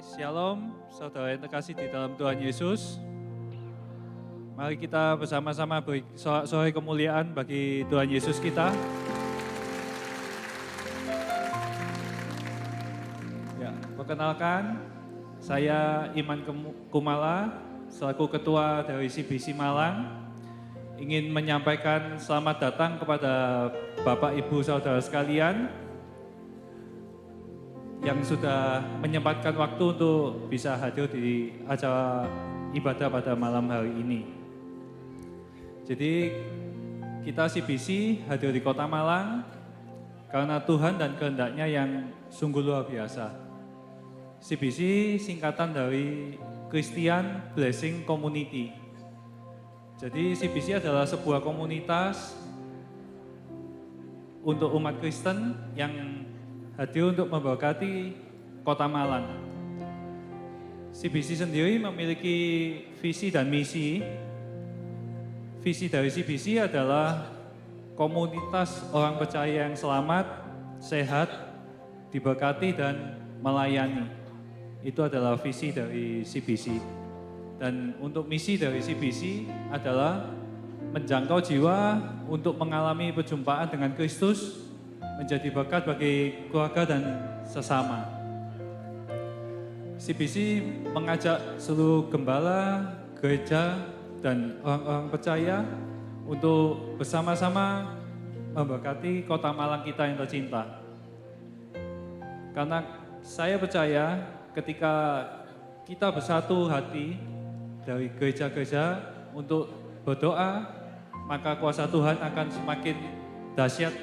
Shalom, saudara yang terkasih di dalam Tuhan Yesus. Mari kita bersama-sama beri sorak-sorai kemuliaan bagi Tuhan Yesus kita. Ya, perkenalkan, saya Iman Kumala, selaku Ketua dari CBC Malang, ingin menyampaikan selamat datang kepada Bapak Ibu Saudara sekalian yang sudah menyempatkan waktu untuk bisa hadir di acara ibadah pada malam hari ini. Jadi kita CBC hadir di Kota Malang karena Tuhan dan kehendaknya yang sungguh luar biasa. CBC singkatan dari Christian Blessing Community. Jadi CBC adalah sebuah komunitas untuk umat Kristen yang hadir untuk memberkati Kota Malang. CBC sendiri memiliki visi dan misi. Visi dari CBC adalah komunitas orang percaya yang selamat, sehat, diberkati dan melayani. Itu adalah visi dari CBC. Dan untuk misi dari CBC adalah menjangkau jiwa untuk mengalami perjumpaan dengan Kristus, menjadi berkat bagi keluarga dan sesama. CBC mengajak seluruh gembala, gereja, dan orang-orang percaya untuk bersama-sama memberkati Kota Malang kita yang tercinta. Karena saya percaya ketika kita bersatu hati dari gereja-gereja untuk berdoa, maka kuasa Tuhan akan semakin dahsyat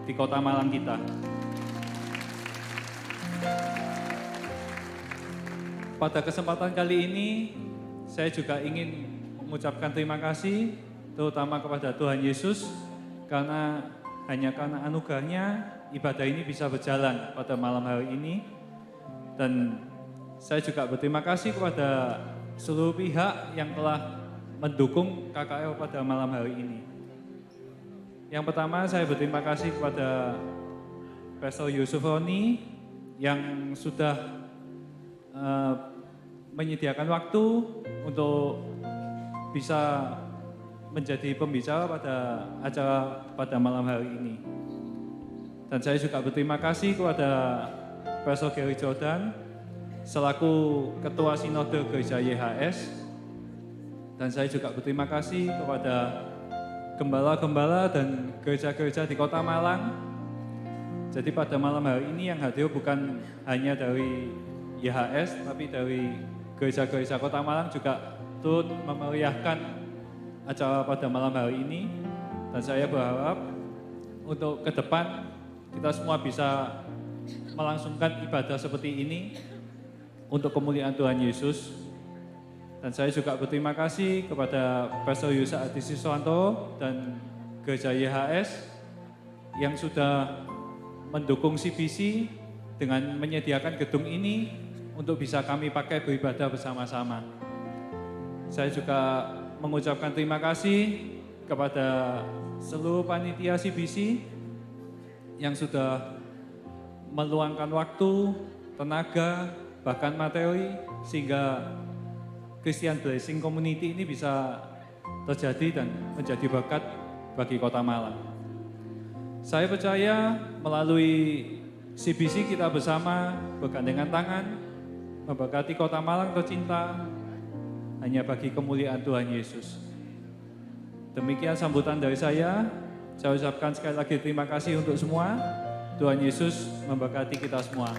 di Kota Malang kita. Pada kesempatan kali ini, saya juga ingin mengucapkan terima kasih terutama kepada Tuhan Yesus karena hanya karena anugerahnya ibadah ini bisa berjalan pada malam hari ini. Dan saya juga berterima kasih kepada seluruh pihak yang telah mendukung KKL pada malam hari ini. Yang pertama, saya berterima kasih kepada Pastor Yusuf Roni yang sudah menyediakan waktu untuk bisa menjadi pembicara pada acara pada malam hari ini. Dan saya juga berterima kasih kepada Pastor Gary Jordan selaku Ketua Sinode Gereja YHS. Dan saya juga berterima kasih kepada gembala-gembala dan gereja-gereja di Kota Malang. Jadi pada malam hari ini yang hadir bukan hanya dari YHS, tapi dari gereja-gereja Kota Malang juga turut memeriahkan acara pada malam hari ini. Dan saya berharap untuk ke depan kita semua bisa melangsungkan ibadah seperti ini untuk kemuliaan Tuhan Yesus. Dan saya juga berterima kasih kepada Pastor Yusa Adi Siswanto dan Gereja YHS yang sudah mendukung CBC dengan menyediakan gedung ini untuk bisa kami pakai beribadah bersama-sama. Saya juga mengucapkan terima kasih kepada seluruh panitia CBC yang sudah meluangkan waktu, tenaga, bahkan materi sehingga Christian Blessing Community ini bisa terjadi dan menjadi berkat bagi Kota Malang. Saya percaya melalui CBC kita bersama bergandengan tangan memberkati Kota Malang tercinta hanya bagi kemuliaan Tuhan Yesus. Demikian sambutan dari saya. Saya ucapkan sekali lagi terima kasih untuk semua. Tuhan Yesus memberkati kita semua.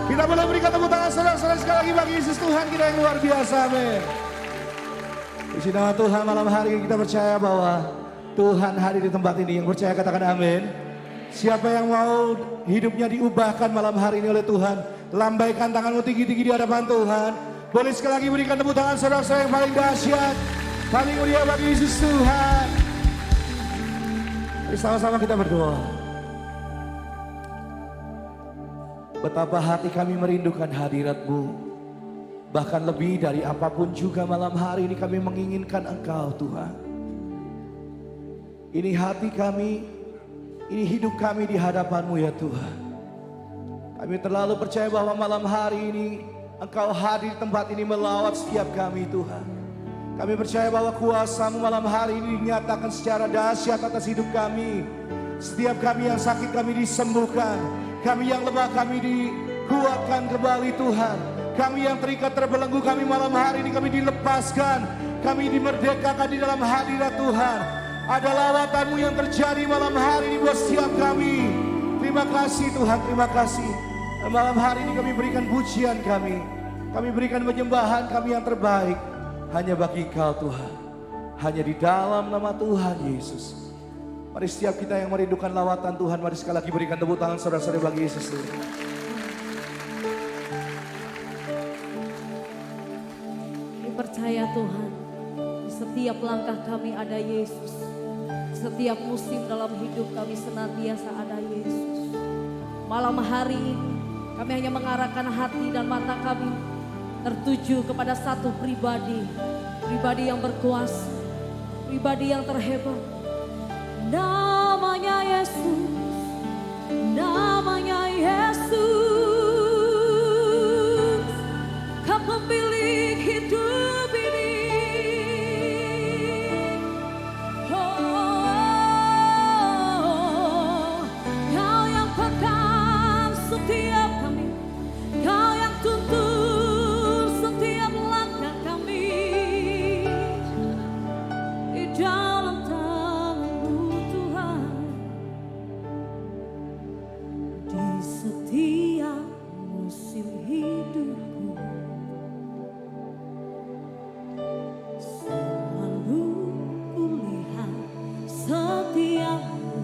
Kita boleh berikan tepuk tangan saudara-saudara sekali lagi bagi Yesus Tuhan kita yang luar biasa, amin. Puji nama Tuhan, malam hari ini kita percaya bahwa Tuhan hadir di tempat ini. Yang percaya katakan amin. Siapa yang mau hidupnya diubahkan malam hari ini oleh Tuhan, lambaikan tanganmu tinggi-tinggi di hadapan Tuhan. Boleh sekali lagi berikan tepuk tangan saudara-saudara yang paling dahsyat, paling mulia bagi Yesus Tuhan. Mari sama-sama kita berdoa. Betapa hati kami merindukan hadirat-Mu. Bahkan lebih dari apapun juga malam hari ini kami menginginkan Engkau Tuhan. Ini hati kami, ini hidup kami di hadapan-Mu ya Tuhan. Kami terlalu percaya bahwa malam hari ini Engkau hadir di tempat ini melawat setiap kami Tuhan. Kami percaya bahwa kuasa-Mu malam hari ini dinyatakan secara dahsyat atas hidup kami. Setiap kami yang sakit kami disembuhkan. Kami yang lemah kami dikuatkan kembali Tuhan. Kami yang terikat terbelenggu kami malam hari ini kami dilepaskan. Kami dimerdekakan di dalam hadirat Tuhan. Ada lawatan-Mu yang terjadi malam hari ini buat setiap kami. Terima kasih Tuhan, terima kasih. Dan malam hari ini kami berikan pujian kami. Kami berikan penyembahan kami yang terbaik. Hanya bagi Engkau Tuhan. Hanya di dalam nama Tuhan Yesus. Mari setiap kita yang merindukan lawatan Tuhan, mari sekali lagi berikan tepuk tangan saudara-saudara bagi Yesus Tuhan. Kami percaya Tuhan, di setiap langkah kami ada Yesus. Setiap musim dalam hidup kami senantiasa ada Yesus. Malam hari ini kami hanya mengarahkan hati dan mata kami tertuju kepada satu pribadi. Pribadi yang berkuasa, pribadi yang terhebat. Namanya Yesus, namanya Yesus, Kau pemilik hidup ini. Oh, Kau yang pegang setiap kami, Kau yang tuntun setiap langkah kami di dalam tangan-Mu Tuhan. Di setiap musim hidupku selalu kulihat setiap-Mu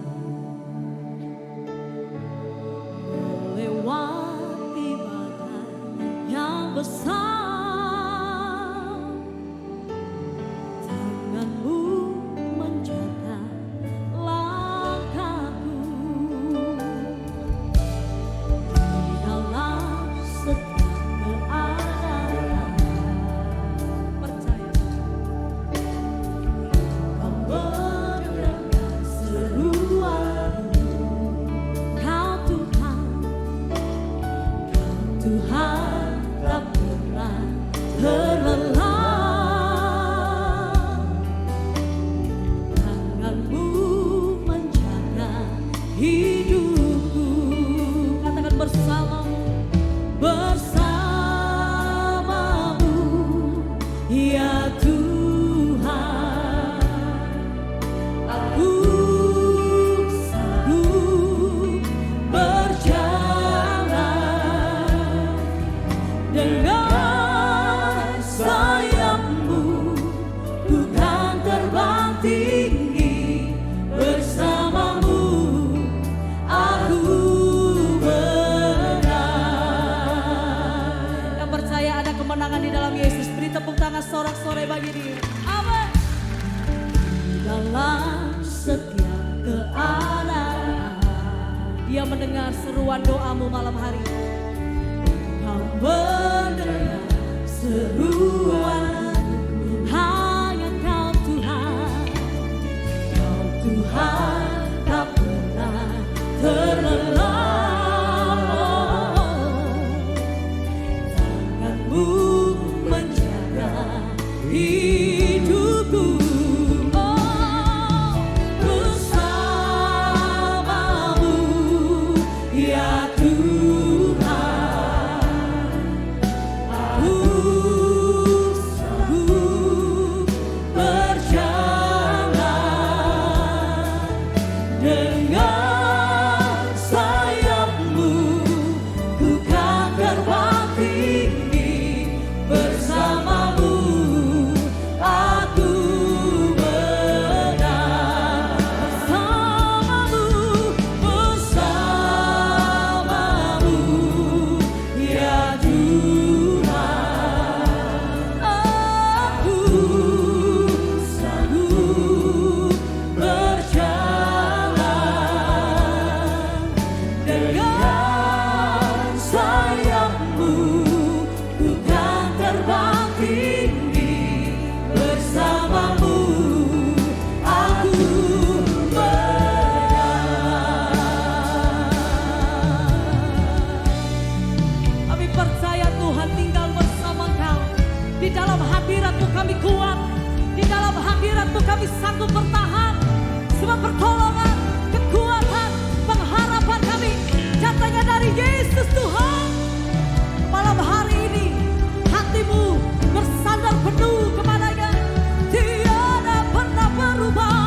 melewati badai yang besar. Tangan-Mu menjaga langkahku di dalam setiap keadaan. Percaya Kau mendengar seruanku. Kau Tuhan, Kau Tuhan tak pernah terlelah. Tangan-Mu menjaga hidupku. Katakan bersama-Mu, bersama-Mu ya Tuhan. Aku sanggup berjalan dengan sayap-Mu, bukan terbang tinggi. Bersama-Mu aku menang. Yang percaya ada kemenangan di dalam Yesus, beri tepuk tangan sorak-sorai bagi Dia. Amin. Dalam setiap keadaan Dia mendengar seruan doamu malam hari ini. Kau mendengar seruan, hanya Kau Tuhan. Kau Tuhan tak pernah terlelah. Tangan-Mu menjaga hidupku. Oh, bersama-Mu ya Tuhan. Aku hadirat-Mu kami kuat. Di dalam hadirat-Mu kami sanggup bertahan. Sebab pertolongan, kekuatan, pengharapan kami datangnya dari Yesus Tuhan. Malam hari ini hatimu bersandar penuh kepadanya. Tiada pernah berubah.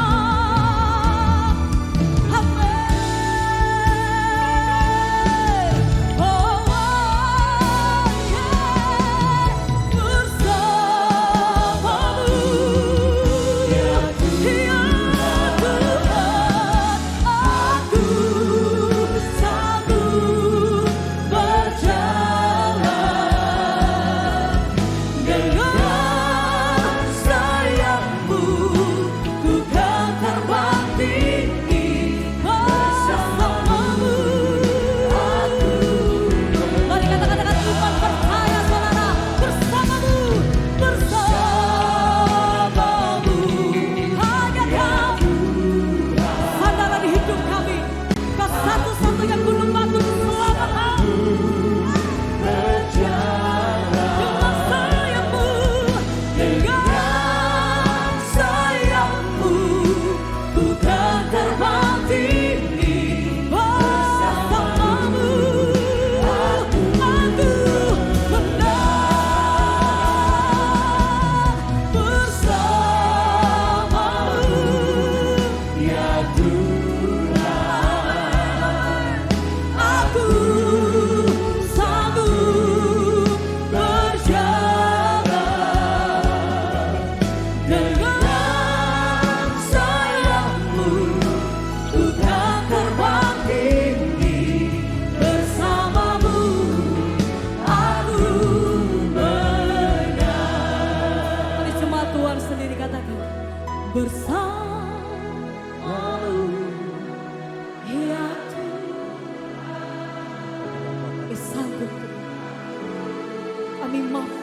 Kami mampu,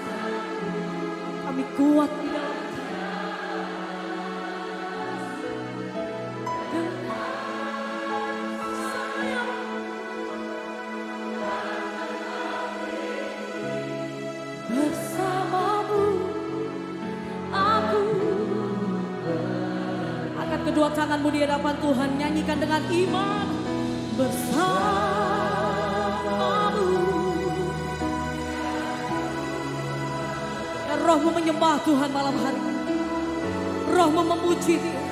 kami kuat di dalam bersamamu. Aku angkat kedua tanganmu di hadapan Tuhan, nyanyikan dengan iman. Bersamamu. Rohmu menyembah Tuhan malam hari. Rohmu memuji Dia.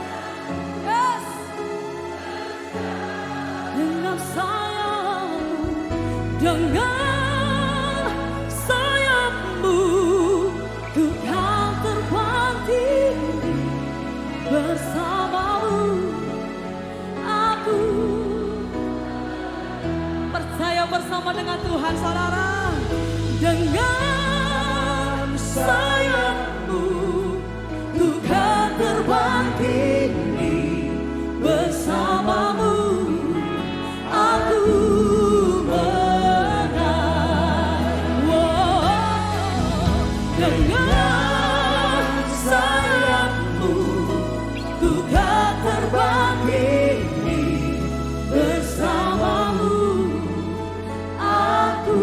Yes. Dengan sayapmu, dengan sayapmu, ku kan terbang tinggi bersamamu. Aku percaya bersama dengan Tuhan, saudara. Dengan sayapmu, ku kan terbang tinggi bersamamu. Aku menang. Dengan sayapmu, ku kan terbang tinggi bersamamu. Aku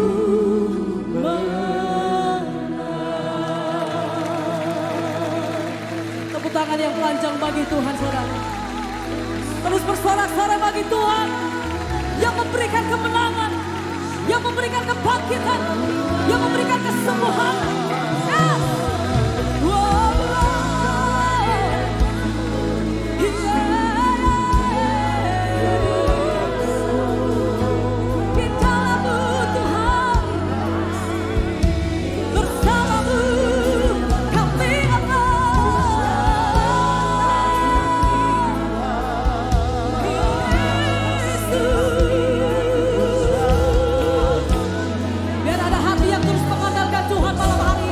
tangan yang panjang bagi Tuhan, saudara. Terus bersorak-sorai bagi Tuhan yang memberikan kemenangan, yang memberikan kebangkitan, yang memberikan kesembuhan. Yes. Wow. Di dalam-Mu Tuhan, bersama-Mu kami biar ada hati yang terus mengandalkan Tuhan malam hari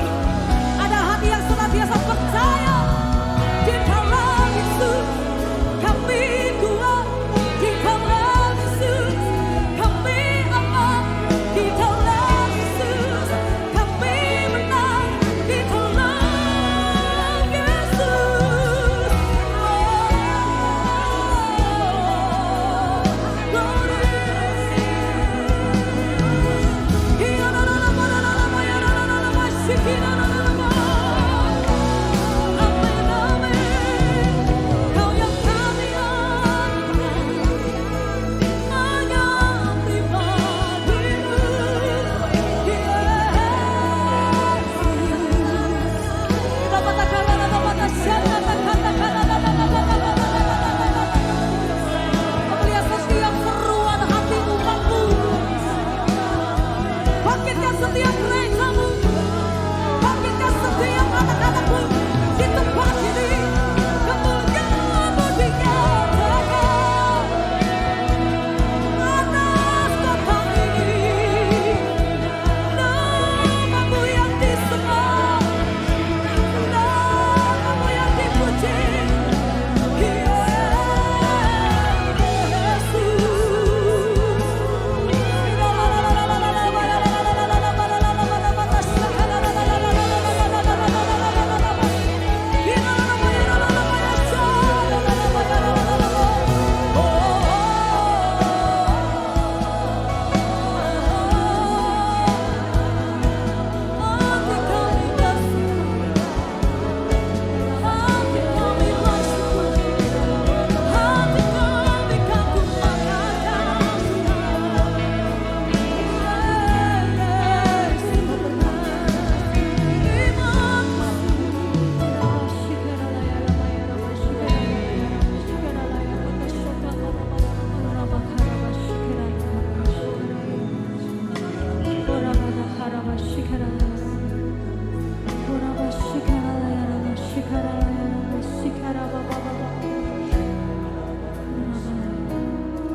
setiap gerejamu, bangkitkan setiap anak-anakmu di tempat ini. Kemuliaan-Mu dinyatakan atas kota ini. Nama-Mu yang disembah, nama-Mu yang dipuji.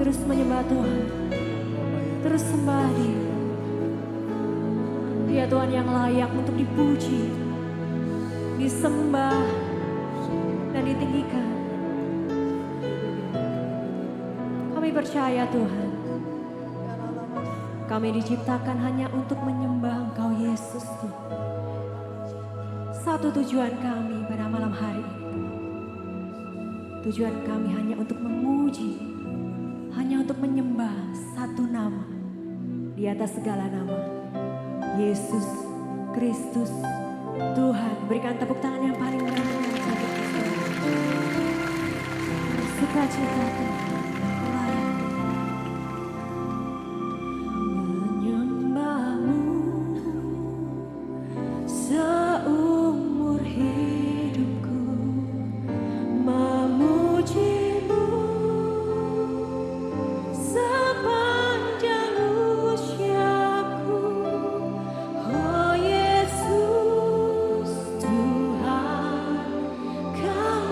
Terus menyembah Tuhan, terus sembah Dia. Dia Tuhan yang layak untuk dipuji, disembah, dan ditinggikan. Kami percaya Tuhan, kami diciptakan hanya untuk menyembah Engkau Yesus Tuhan. Satu tujuan kami pada malam hari ini, tujuan kami hanya untuk memuji, hanya untuk menyembah satu nama di atas segala nama, Yesus Kristus Tuhan. Berikan tepuk tangan yang paling meriah untuk Kristus. Sukacita Tuhan. Menyembahmu seumur hidupku, memujimu sepanjang usiaku. Oh Yesus Tuhan, Kau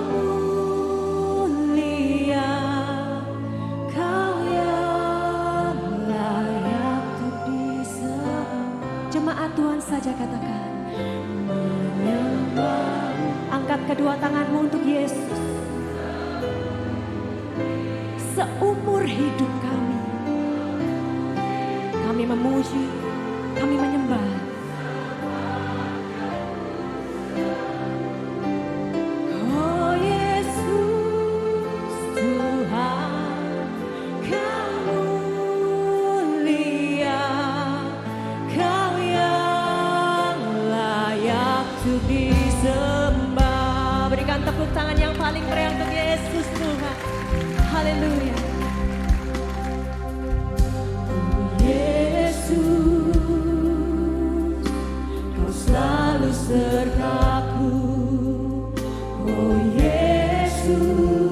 mulia, Kau yang layak untuk disembah. Jemaat Tuhan saja katakan, menyembah. Angkat kedua tanganmu untuk Yesus. Seumur hidup kami memuji, kami menyembah. Oh Yesus Tuhan, Kau mulia, Kau yang layak untuk disembah. Berikan tepuk tangan yang paling meriah untuk Yesus Tuhan. Haleluya. Kau selalu sertaku, oh Yesus,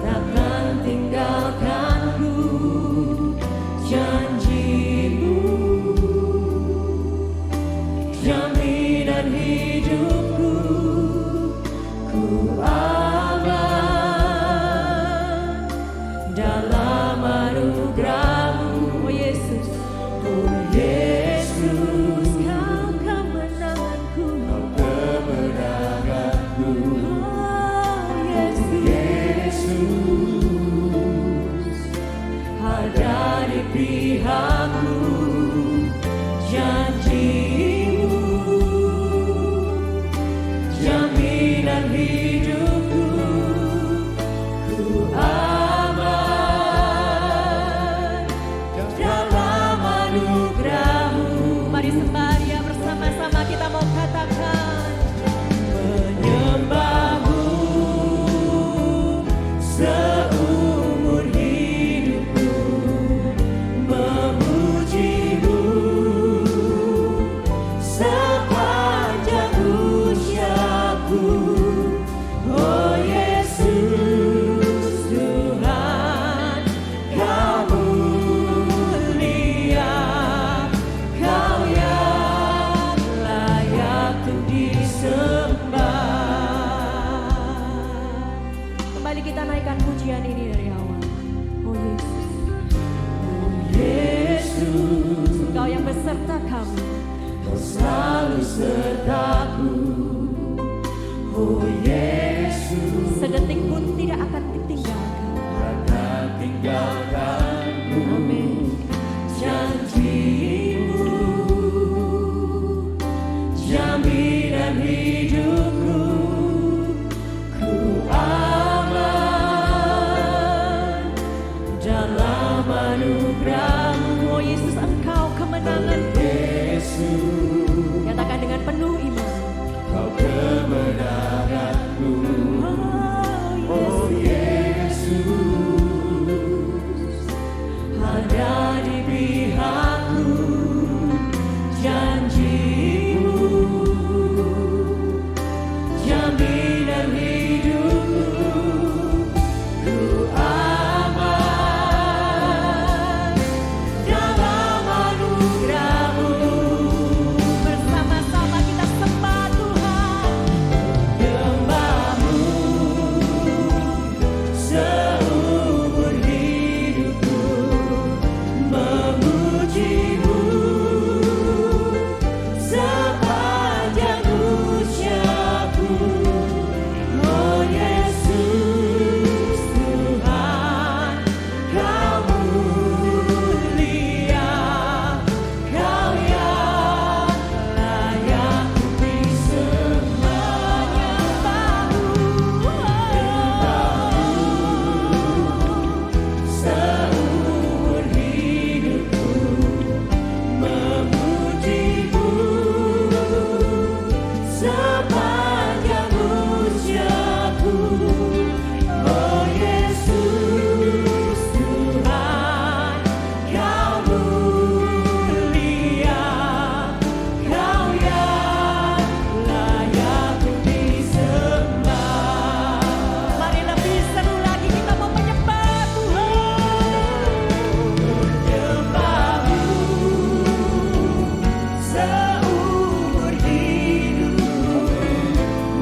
takkan tinggalkanku. Janjimu, jaminan hidupku, ku aman dalam anugerah-Mu, oh Yesus. Oh Yesus, Kau kemenanganku, oh Yesus, ada di pihakku. Janjimu, jaminan hidupku, ku aman dalam anugerah-Mu. Mari sembah Dia bersama-sama, kita mau katakan, menyembah-Mu seumur hidupku, memuji-Mu sepanjang usiaku. Oh Yesus Tuhan, Kau mulia, pujian ini dari awal. Oh Yesus, Engkau yang beserta kami. Kau selalu sertaku. Oh Yesus, sedetik pun tidak akan ditinggalkan. Akan tinggalkanku. Amin. Janjimu, jaminan hidupku, ku aman dalam anugerah-Mu. Oh Yesus, Engkau kemenangan. Yesus, katakan dengan penuh iman. Kau kemenanganku. Oh Yesus, ada di pihakku. Janji-Mu, jaminan hidupku, ku aman dalam anugerah-Mu. Bersama-sama kita sembah Tuhan, menyembah-Mu seumur hidupku, memuji-Mu sepanjang usiaku. Oh Yesus Tuhan, Kau mulia, Kau yang layak disembah. Menyembah-Mu seumur hidupku, memuji-Mu sepanjang usiaku. Oh Yesus Tuhan, Kau mulia, Kau yang layak disembah. Mari lebih seru lagi kita mau menyembah Tuhan. Menyembah-Mu seumur hidupku,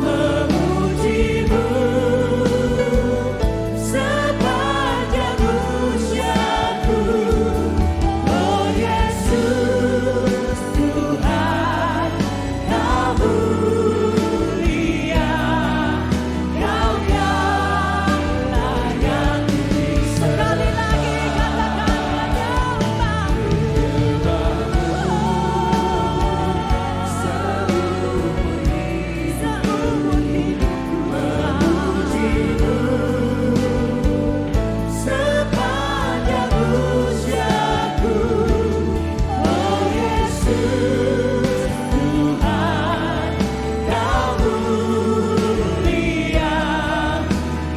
memuji-Mu sepanjang usiaku. Oh Yesus Tuhan, Kau mulia, Kau yang layak disembah. Sekali lagi katakan seumur hidupku, memuji-Mu sepanjang usiaku. Oh Yesus Tuhan, Kau mulia,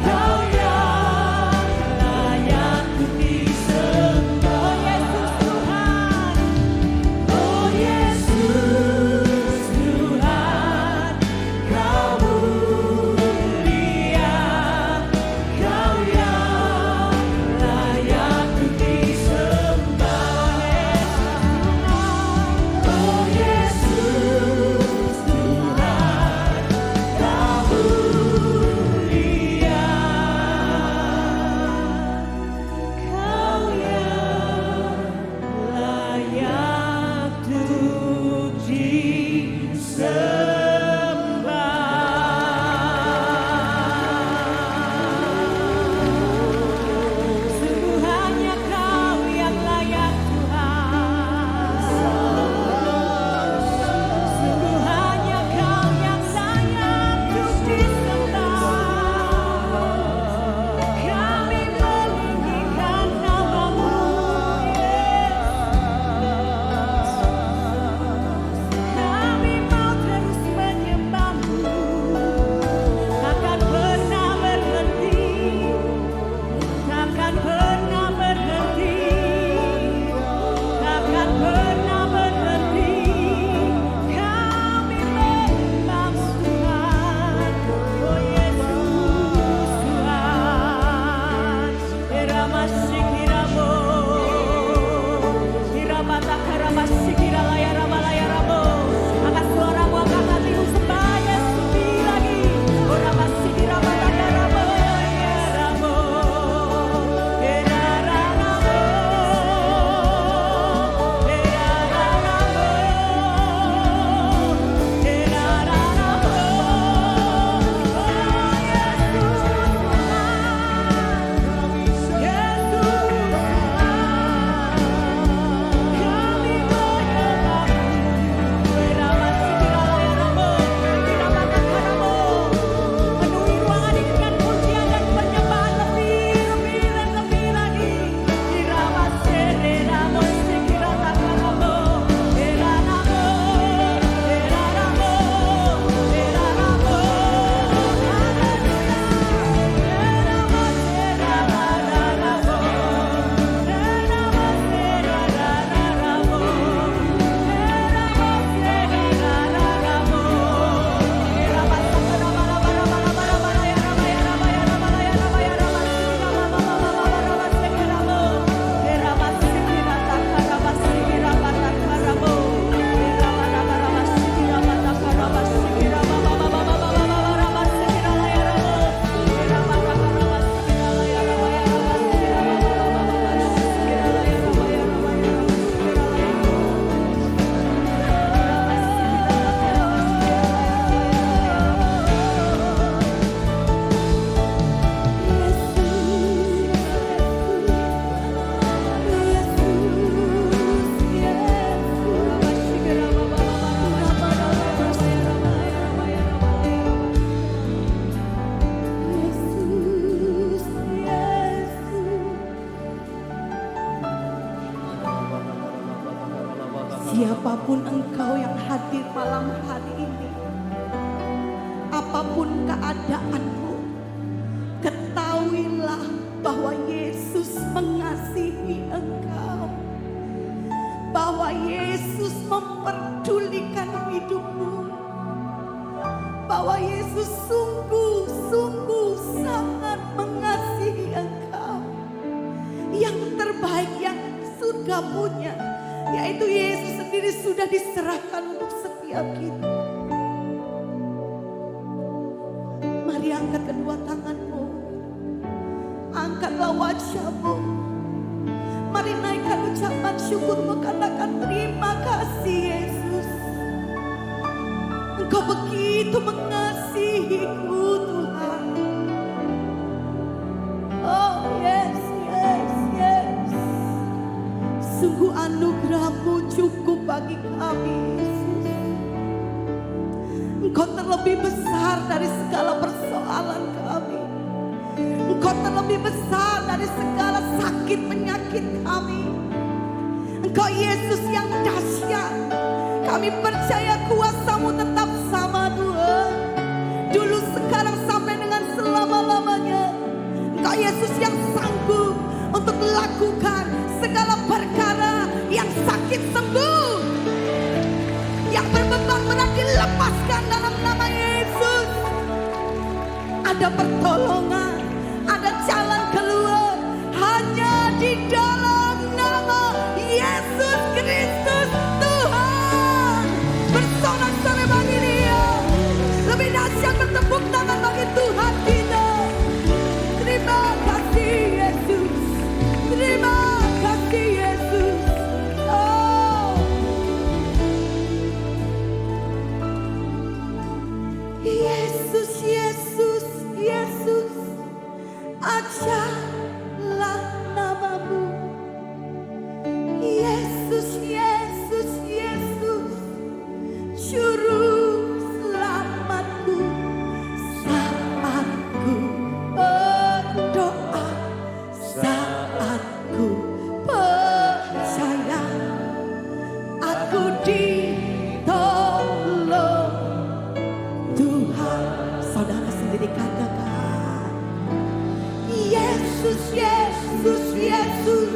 Kau yang layak disembah. Oh Yesus Tuhan, Kau mulia, Kau yang layak disembah. Oh Yesus Tuhan, Kau mulia, Kau yang layak disembah. Sungguh hanya Kau yang layak Tuhan. Sungguh hanya Kau yang layak disembah. Kami meninggikan nama-Mu, kami mau terus menyembah-Mu, takkan pernah berhenti, takkan pernah berhenti, takkan pernah berhenti. Kami menyembah-Mu Tuhan. Oh Yesus Tuhan, Iramasikiramo, Irabatakaramasikiralayarabalayaramo. Angkat suaramu, angkat hatimu, sembah Yesus lagi. Oramasikirabatakaramo, Yaramo. Siapapun engkau yang hadir malam hari ini, apapun keadaanmu, ketahuilah bahwa Yesus mengasihi engkau, bahwa Yesus memperdulikan hidupmu, bahwa Yesus sungguh-sungguh sangat mengasihi engkau. Yang terbaik yang surga punya, yaitu Yesus sendiri sudah diserahkan untuk setiap kita. Mari angkat kedua tanganmu, angkatlah wajahmu. Mari naikkan ucapan syukurmu, katakan terima kasih Yesus. Engkau begitu mengasihiku Tuhan. Oh yes, yes, yes. Sungguh anugerah-Mu cukup bagi kami Yesus. Engkau terlebih besar dari segala persoalan kami. Engkau terlebih besar dari segala sakit penyakit kami. Engkau Yesus yang dahsyat. Kami percaya kuasa-Mu tetap sama Tuhan. Dulu, sekarang, sampai dengan selama-lamanya. Engkau Yesus yang sanggup untuk melakukan segala perkara, yang sakit sembuh, yang berbeban berat dilepaskan dalam nama Yesus. Ada pertolongan, ada jalan keluar hanya di dalam nama Yesus Kristus Tuhan. Bersorak-sorai bagi Dia. Lebih dahsyat bertepuk tangan bagi Tuhan kita. Terima kasih Yesus. Terima kasih Yesus. Oh. Yesus, Yesus, Yesus. Ajalah namamu. Yesus, Yesus, Yesus. Juru selamatku. Saat ku berdoa, saat ku percaya, aku ditolong Tuhan. Saudara sendiri katakan, Yesus, Yesus, Yesus.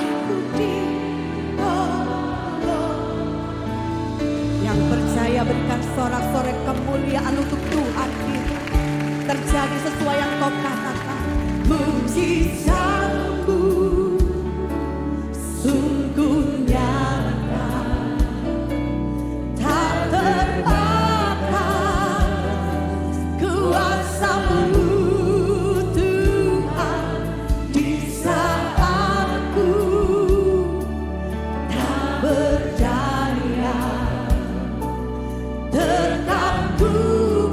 Aku ditolong. Yang percaya berikan sorak-sorai kemuliaan untuk Tuhan kita. Terjadi sesuai yang kau katakan. Mujizatmu sungguh nyata, tak terbatas kuasa-Mu Tuhan. Di saat ku tak berdaya, tetap ku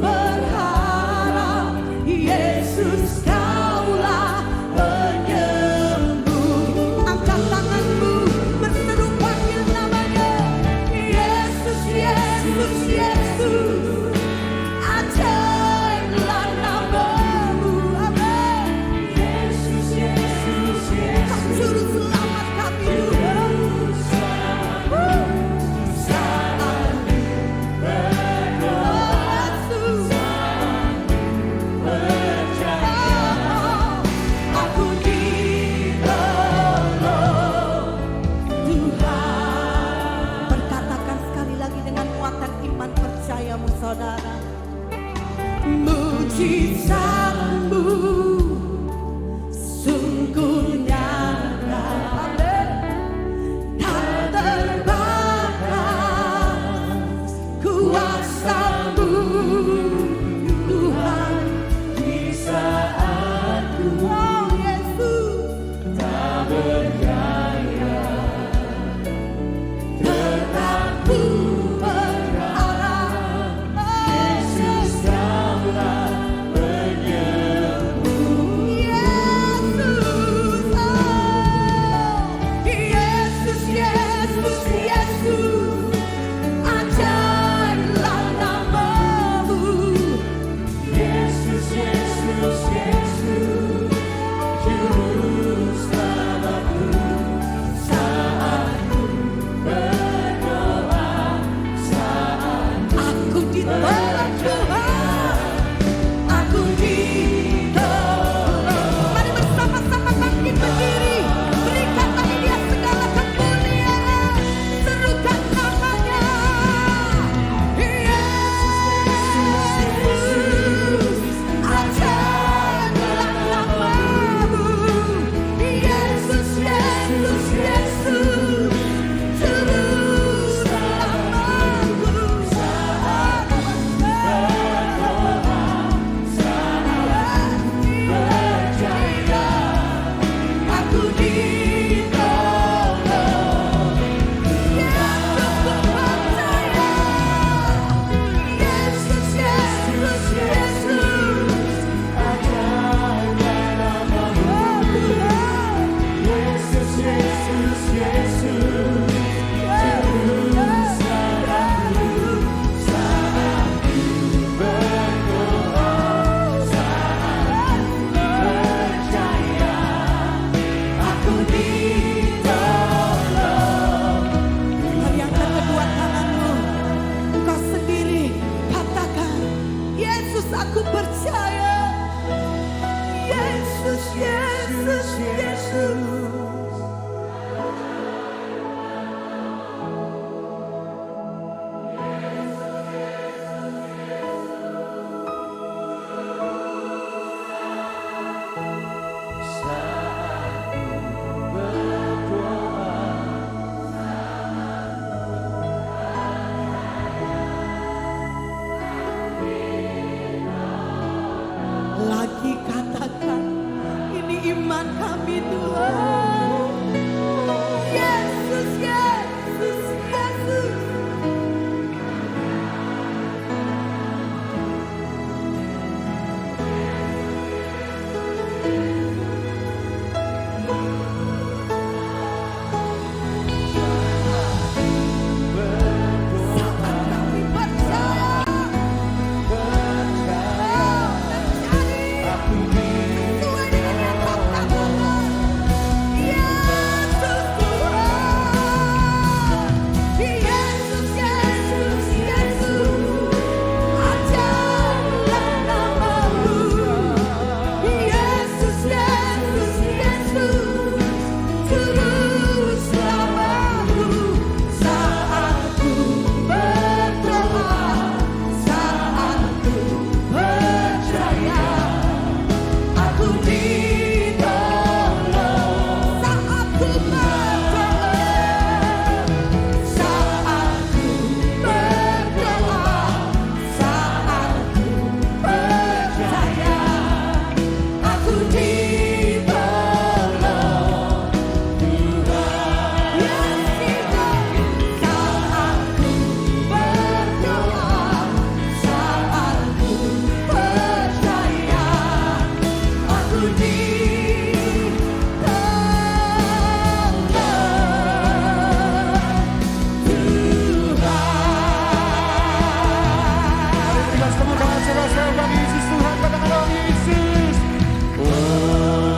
berharap, Yesus Kaulah penyembuh. Angkat tanganmu, berseru panggil namanya, Yesus, Yesus, Yesus. Ajaiblah namamu, amin. Yesus, Yesus, Yesus. Kau juru selamat kami Tuhan. Aku ditolong Tuhan. Perkatakan sekali lagi dengan muatan iman percayamu saudara. Mujizatmu sungguh nyata, tak terbatas kuasa-Mu Tuhan. Di saat ku, oh Yesus, tak berdaya, tetap ku berharap, Yesus Kaulah penyembuh. Yesus, Yesus. Lagi katakan, ini iman kami Tuhan. Yesus, Yesus, Yesus. Saat kami percaya, sesuai dengan kata-katamu. Yesus Tuhan, Yesus, Yesus, Yesus, ajarlah namamu. Yesus, Yesus, Yesus, juru selamatku. Saat ku berdoa, saat ku percaya, aku ditolong. Saat ku berdoa, saat ku berdoa, saat ku percaya, aku ditolong Tuhan. Yesus, saat ku berdoa, saat ku percaya, aku Kita semua dengan seru-seru bagi Yesus Tuhan, katakan oh Yesus. Oh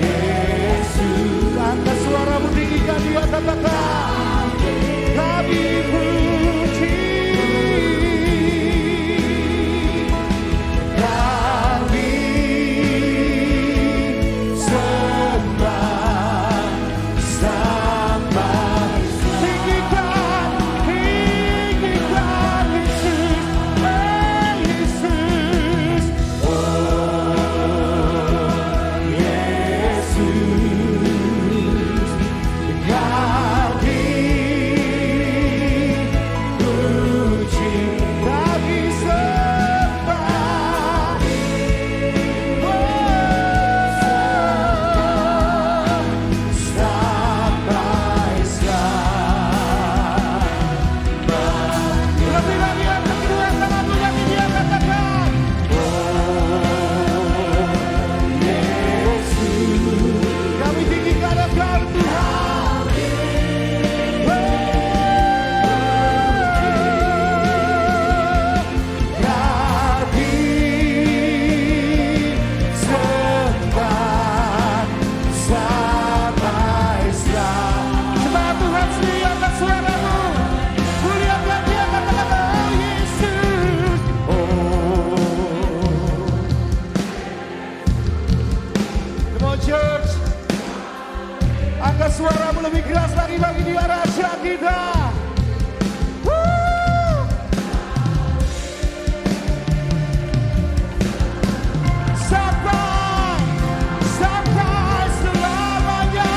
Yesus, angkat suaramu tinggikan dia, katakan kami puji, kami sembah sampai tinggikan Yesus, oh Yesus, Yesus, kami puji, kami sembah, sampai selamat. Lebih lagi angkat kedua tanganmu lagi dia katakan, oh Yesus, kami tinggikan Engkau Tuhan. Kami sembah sampai selamat. Sembah Tuhan sendiri, angkat suaramu, muliakan dia, katakan oh Yesus, oh. Come on church, angkat suaramu lebih keras lagi bagi dia Raja kita. Woo! Sampai selamanya,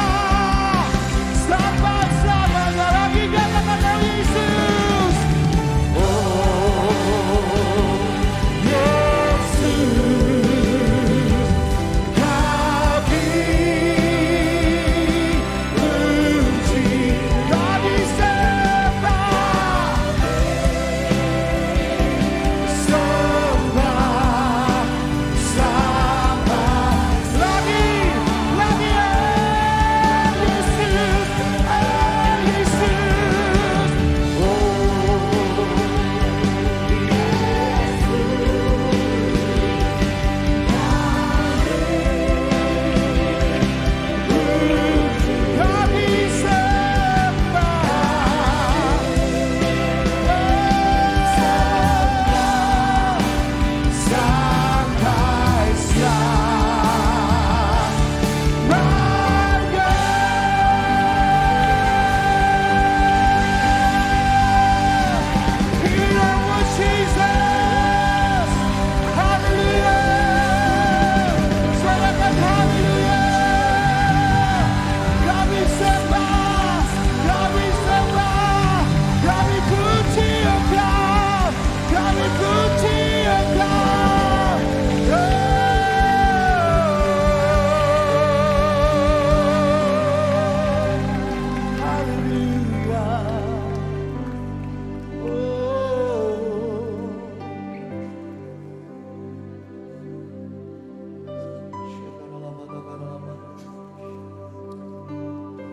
sampai selamanya lagi katakan oh Yesus, oh Yesus, kami puji, kami sembah.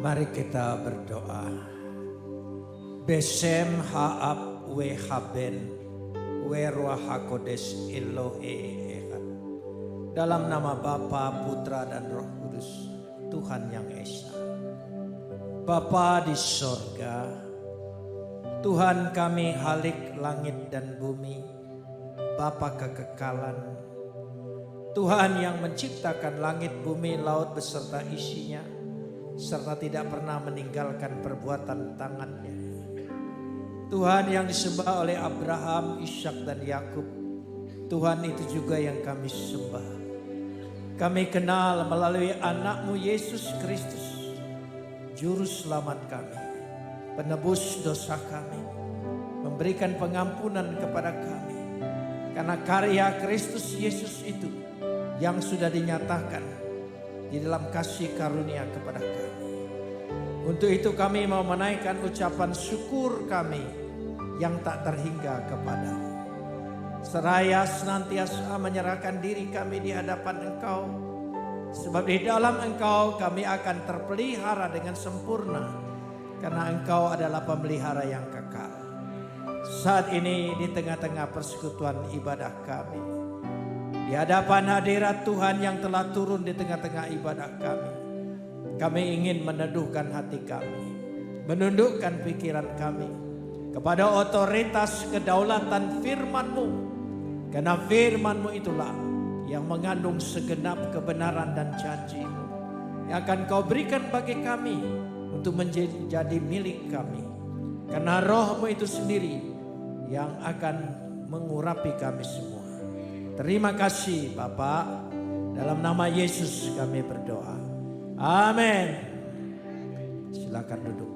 Mari kita berdoa. Besem haab we haben we ruah hakodes Elohe Echad. Dalam nama Bapa, Putra dan Roh Kudus, Tuhan yang Esa. Bapa di sorga, Tuhan kami Halik langit dan bumi, Bapa kekekalan, Tuhan yang menciptakan langit, bumi, laut beserta isinya, serta tidak pernah meninggalkan perbuatan tangannya. Tuhan yang disembah oleh Abraham, Ishak dan Yakub, Tuhan itu juga yang kami sembah. Kami kenal melalui anak-Mu Yesus Kristus, Juru Selamat kami, penebus dosa kami, memberikan pengampunan kepada kami. Karena karya Kristus Yesus itu yang sudah dinyatakan di dalam kasih karunia kepada kami. Untuk itu kami mau menaikkan ucapan syukur kami yang tak terhingga kepada-Mu. Seraya senantiasa menyerahkan diri kami di hadapan Engkau. Sebab di dalam Engkau kami akan terpelihara dengan sempurna. Karena Engkau adalah pemelihara yang kekal. Saat ini di tengah-tengah persekutuan ibadah kami, di hadapan hadirat Tuhan yang telah turun di tengah-tengah ibadah kami ingin meneduhkan hati kami, menundukkan pikiran kami kepada otoritas kedaulatan firman-Mu. Karena firman-Mu itulah yang mengandung segenap kebenaran dan janji-Mu yang akan Kau berikan bagi kami untuk menjadi milik kami. Karena Roh-Mu itu sendiri yang akan mengurapi kami semua. Terima kasih Bapa, dalam nama Yesus kami berdoa. Amin. Silakan duduk.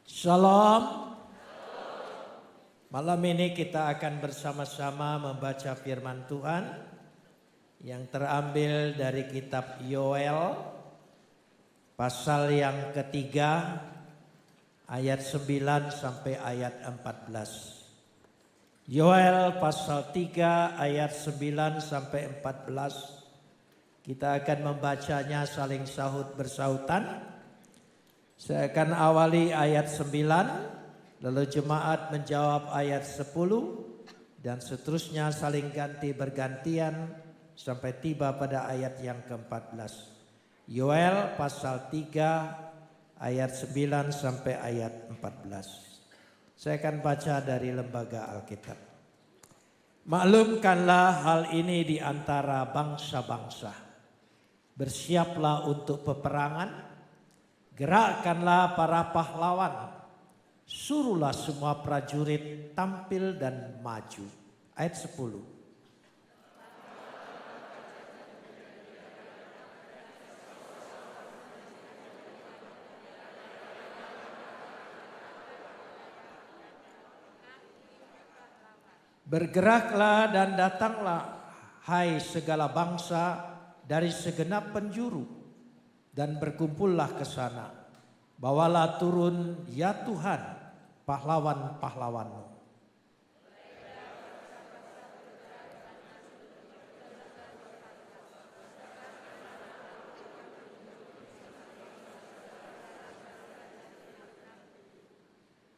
Shalom. Malam ini kita akan bersama-sama membaca firman Tuhan yang terambil dari kitab Yoel pasal yang ketiga ayat 9 sampai ayat 14. Yoel pasal 3 ayat 9 sampai 14. Kita akan membacanya saling sahut bersahutan. Saya akan awali ayat 9, lalu jemaat menjawab ayat 10, dan seterusnya saling ganti bergantian sampai tiba pada ayat yang ke-14. Yoel pasal 3 ayat 9 sampai ayat 14. Saya akan baca dari Lembaga Alkitab. Maklumkanlah hal ini di antara bangsa-bangsa. Bersiaplah untuk peperangan. Gerakkanlah para pahlawan, suruhlah semua prajurit tampil dan maju. Ayat 10. Bergeraklah dan datanglah, hai segala bangsa dari segenap penjuru. Dan berkumpullah ke sana. Bawalah turun ya Tuhan pahlawan-pahlawan-Mu.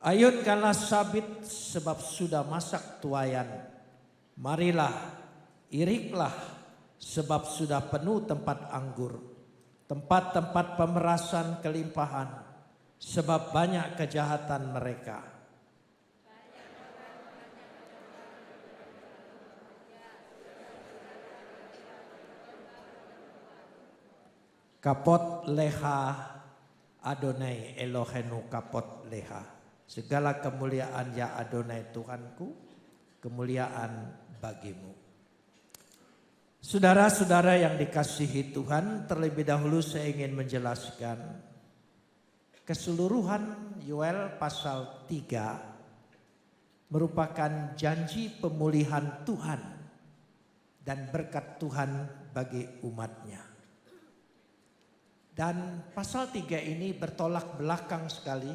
Ayunkanlah sabit sebab sudah masak tuayan. Marilah, iriklah sebab sudah penuh tempat anggur. Tempat-tempat pemerasan kelimpahan, sebab banyak kejahatan mereka. Kapot leha Adonai Elohenu kapot leha. Segala kemuliaan ya Adonai Tuhanku, kemuliaan bagimu. Saudara-saudara yang dikasihi Tuhan, terlebih dahulu saya ingin menjelaskan keseluruhan Yoel pasal 3 merupakan janji pemulihan Tuhan dan berkat Tuhan bagi umatnya. Dan pasal 3 ini bertolak belakang sekali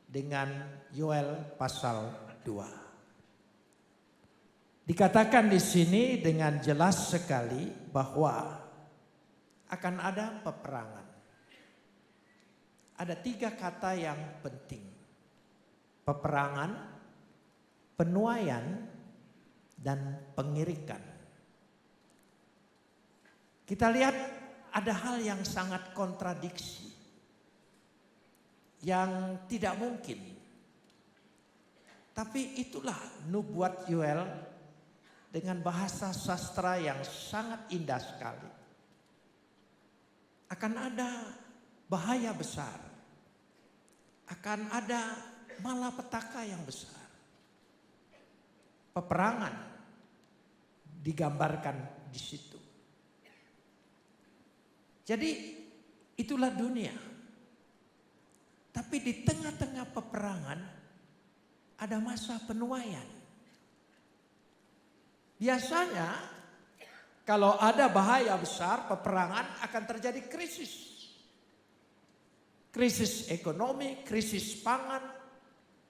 dengan Yoel pasal 2. Dikatakan di sini dengan jelas sekali bahwa akan ada peperangan. Ada 3 kata yang penting. Peperangan, penuaian, dan pengirikan. Kita lihat ada hal yang sangat kontradiksi. Yang tidak mungkin. Tapi itulah nubuat Yoel dengan bahasa sastra yang sangat indah sekali. Akan ada bahaya besar. Akan ada malapetaka yang besar. Peperangan digambarkan di situ. Jadi itulah dunia. Tapi di tengah-tengah peperangan ada masa penuaian. Biasanya kalau ada bahaya besar, peperangan akan terjadi krisis. Krisis ekonomi, krisis pangan,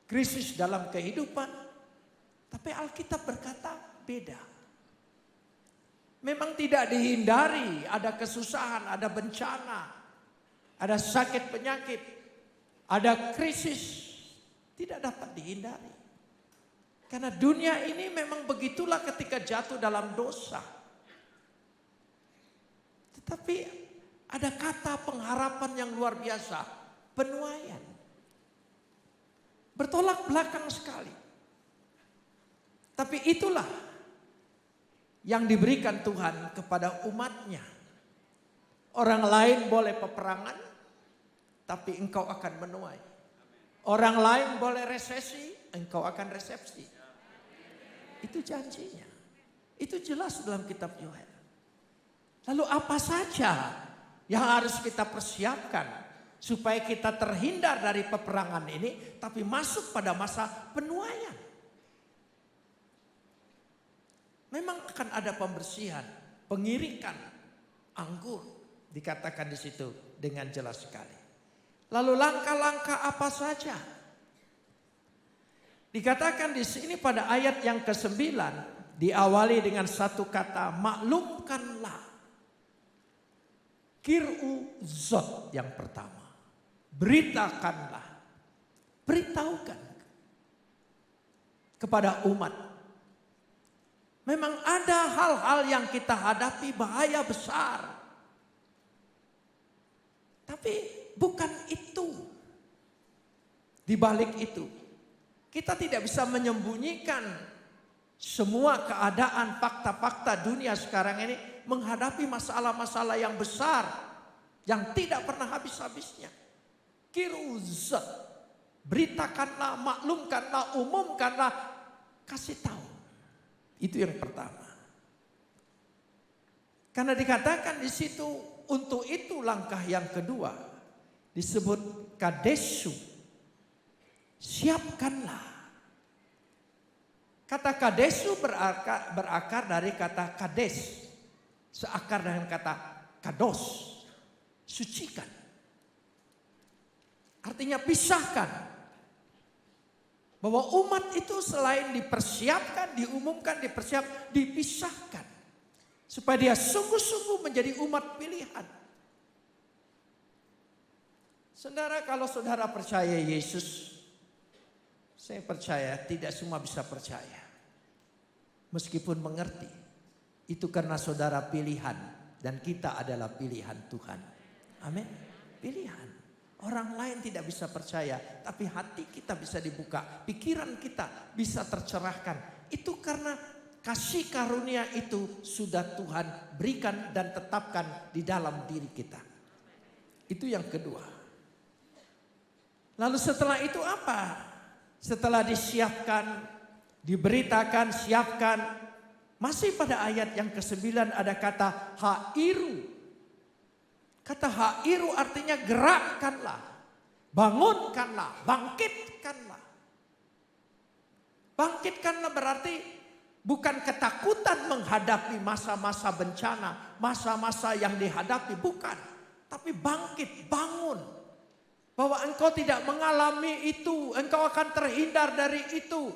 krisis dalam kehidupan. Tapi Alkitab berkata beda. Memang tidak dihindari ada kesusahan, ada bencana, ada sakit penyakit, ada krisis. Tidak dapat dihindari. Karena dunia ini memang begitulah ketika jatuh dalam dosa. Tetapi ada kata pengharapan yang luar biasa. Penuaian. Bertolak belakang sekali. Tapi itulah yang diberikan Tuhan kepada umatnya. Orang lain boleh peperangan, tapi engkau akan menuai. Orang lain boleh resesi, engkau akan resepsi. Itu janjinya. Itu jelas dalam kitab Yoel. Lalu apa saja yang harus kita persiapkan supaya kita terhindar dari peperangan ini tapi masuk pada masa penuaian? Memang akan ada pembersihan, pengirikan anggur dikatakan di situ dengan jelas sekali. Lalu langkah-langkah apa saja? Dikatakan di sini pada ayat yang ke-9 diawali dengan satu kata maklumkanlah. Kir'u zot yang pertama. Beritakanlah. Beritahukan kepada umat. Memang ada hal-hal yang kita hadapi bahaya besar. Tapi bukan itu. Di balik itu. Kita tidak bisa menyembunyikan semua keadaan fakta-fakta dunia sekarang ini menghadapi masalah-masalah yang besar yang tidak pernah habis-habisnya. Kiruzat, beritakanlah, maklumkanlah, umumkanlah, kasih tahu. Itu yang pertama. Karena dikatakan di situ untuk itu langkah yang kedua disebut kadesu. Siapkanlah. Kata kadesu berakar dari kata kades. Seakar dengan kata kados. Sucikan. Artinya pisahkan. Bahwa umat itu selain dipersiapkan, diumumkan, dipisahkan. Supaya dia sungguh-sungguh menjadi umat pilihan. Saudara, kalau saudara percaya Yesus, saya percaya tidak semua bisa percaya. Meskipun mengerti. Itu karena saudara pilihan. Dan kita adalah pilihan Tuhan. Amin. Pilihan. Orang lain tidak bisa percaya. Tapi hati kita bisa dibuka. Pikiran kita bisa tercerahkan. Itu karena kasih karunia itu sudah Tuhan berikan dan tetapkan di dalam diri kita. Itu yang kedua. Lalu setelah itu apa? Setelah disiapkan, diberitakan, siapkan. Masih pada ayat yang ke-9 ada kata hairu. Kata hairu artinya gerakkanlah, bangunkanlah, bangkitkanlah. Bangkitkanlah berarti bukan ketakutan menghadapi masa-masa bencana, masa-masa yang dihadapi, bukan. Tapi bangkit, bangun. Bahwa engkau tidak mengalami itu, engkau akan terhindar dari itu.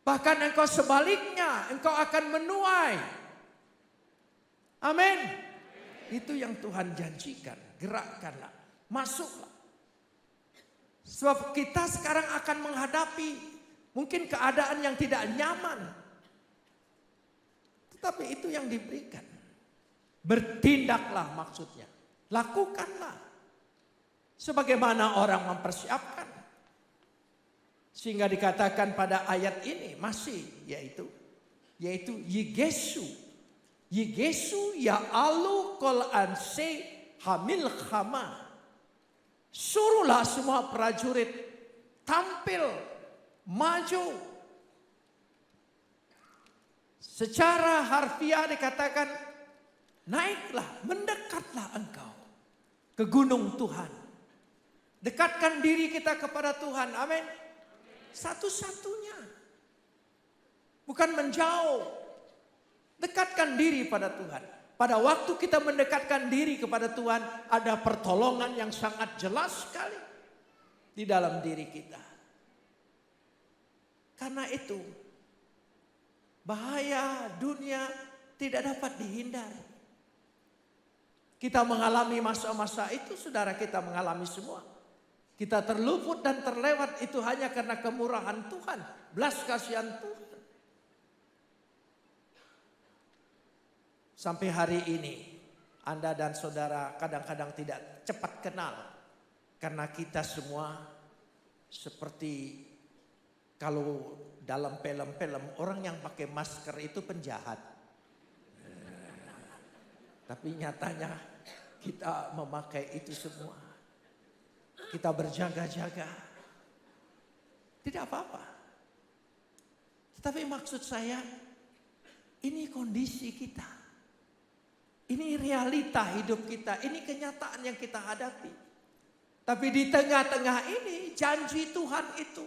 Bahkan engkau sebaliknya, engkau akan menuai. Amin. Itu yang Tuhan janjikan. Gerakkanlah, masuklah. Sebab kita sekarang akan menghadapi mungkin keadaan yang tidak nyaman. Tetapi itu yang diberikan. Bertindaklah maksudnya. Lakukanlah. Sebagaimana orang mempersiapkan. Sehingga dikatakan pada ayat ini masih yaitu Yigesu. Yigesu ya alu kol anse hamil khama. Suruhlah semua prajurit tampil, maju. Secara harfiah dikatakan naiklah, mendekatlah engkau ke gunung Tuhan. Dekatkan diri kita kepada Tuhan. Amin. Satu-satunya. Bukan menjauh. Dekatkan diri pada Tuhan. Pada waktu kita mendekatkan diri kepada Tuhan, ada pertolongan yang sangat jelas sekali di dalam diri kita. Karena itu, bahaya dunia tidak dapat dihindari. Kita mengalami masa-masa itu, saudara, kita mengalami semua. Kita terluput dan terlewat itu hanya karena kemurahan Tuhan, belas kasihan Tuhan. Sampai hari ini Anda dan saudara kadang-kadang tidak cepat kenal. Karena kita semua seperti kalau dalam film-film orang yang pakai masker itu penjahat. Tapi nyatanya kita memakai itu semua. Kita berjaga-jaga. Tidak apa-apa. Tetapi maksud saya ini kondisi kita. Ini realita hidup kita, ini kenyataan yang kita hadapi. Tapi di tengah-tengah ini janji Tuhan itu.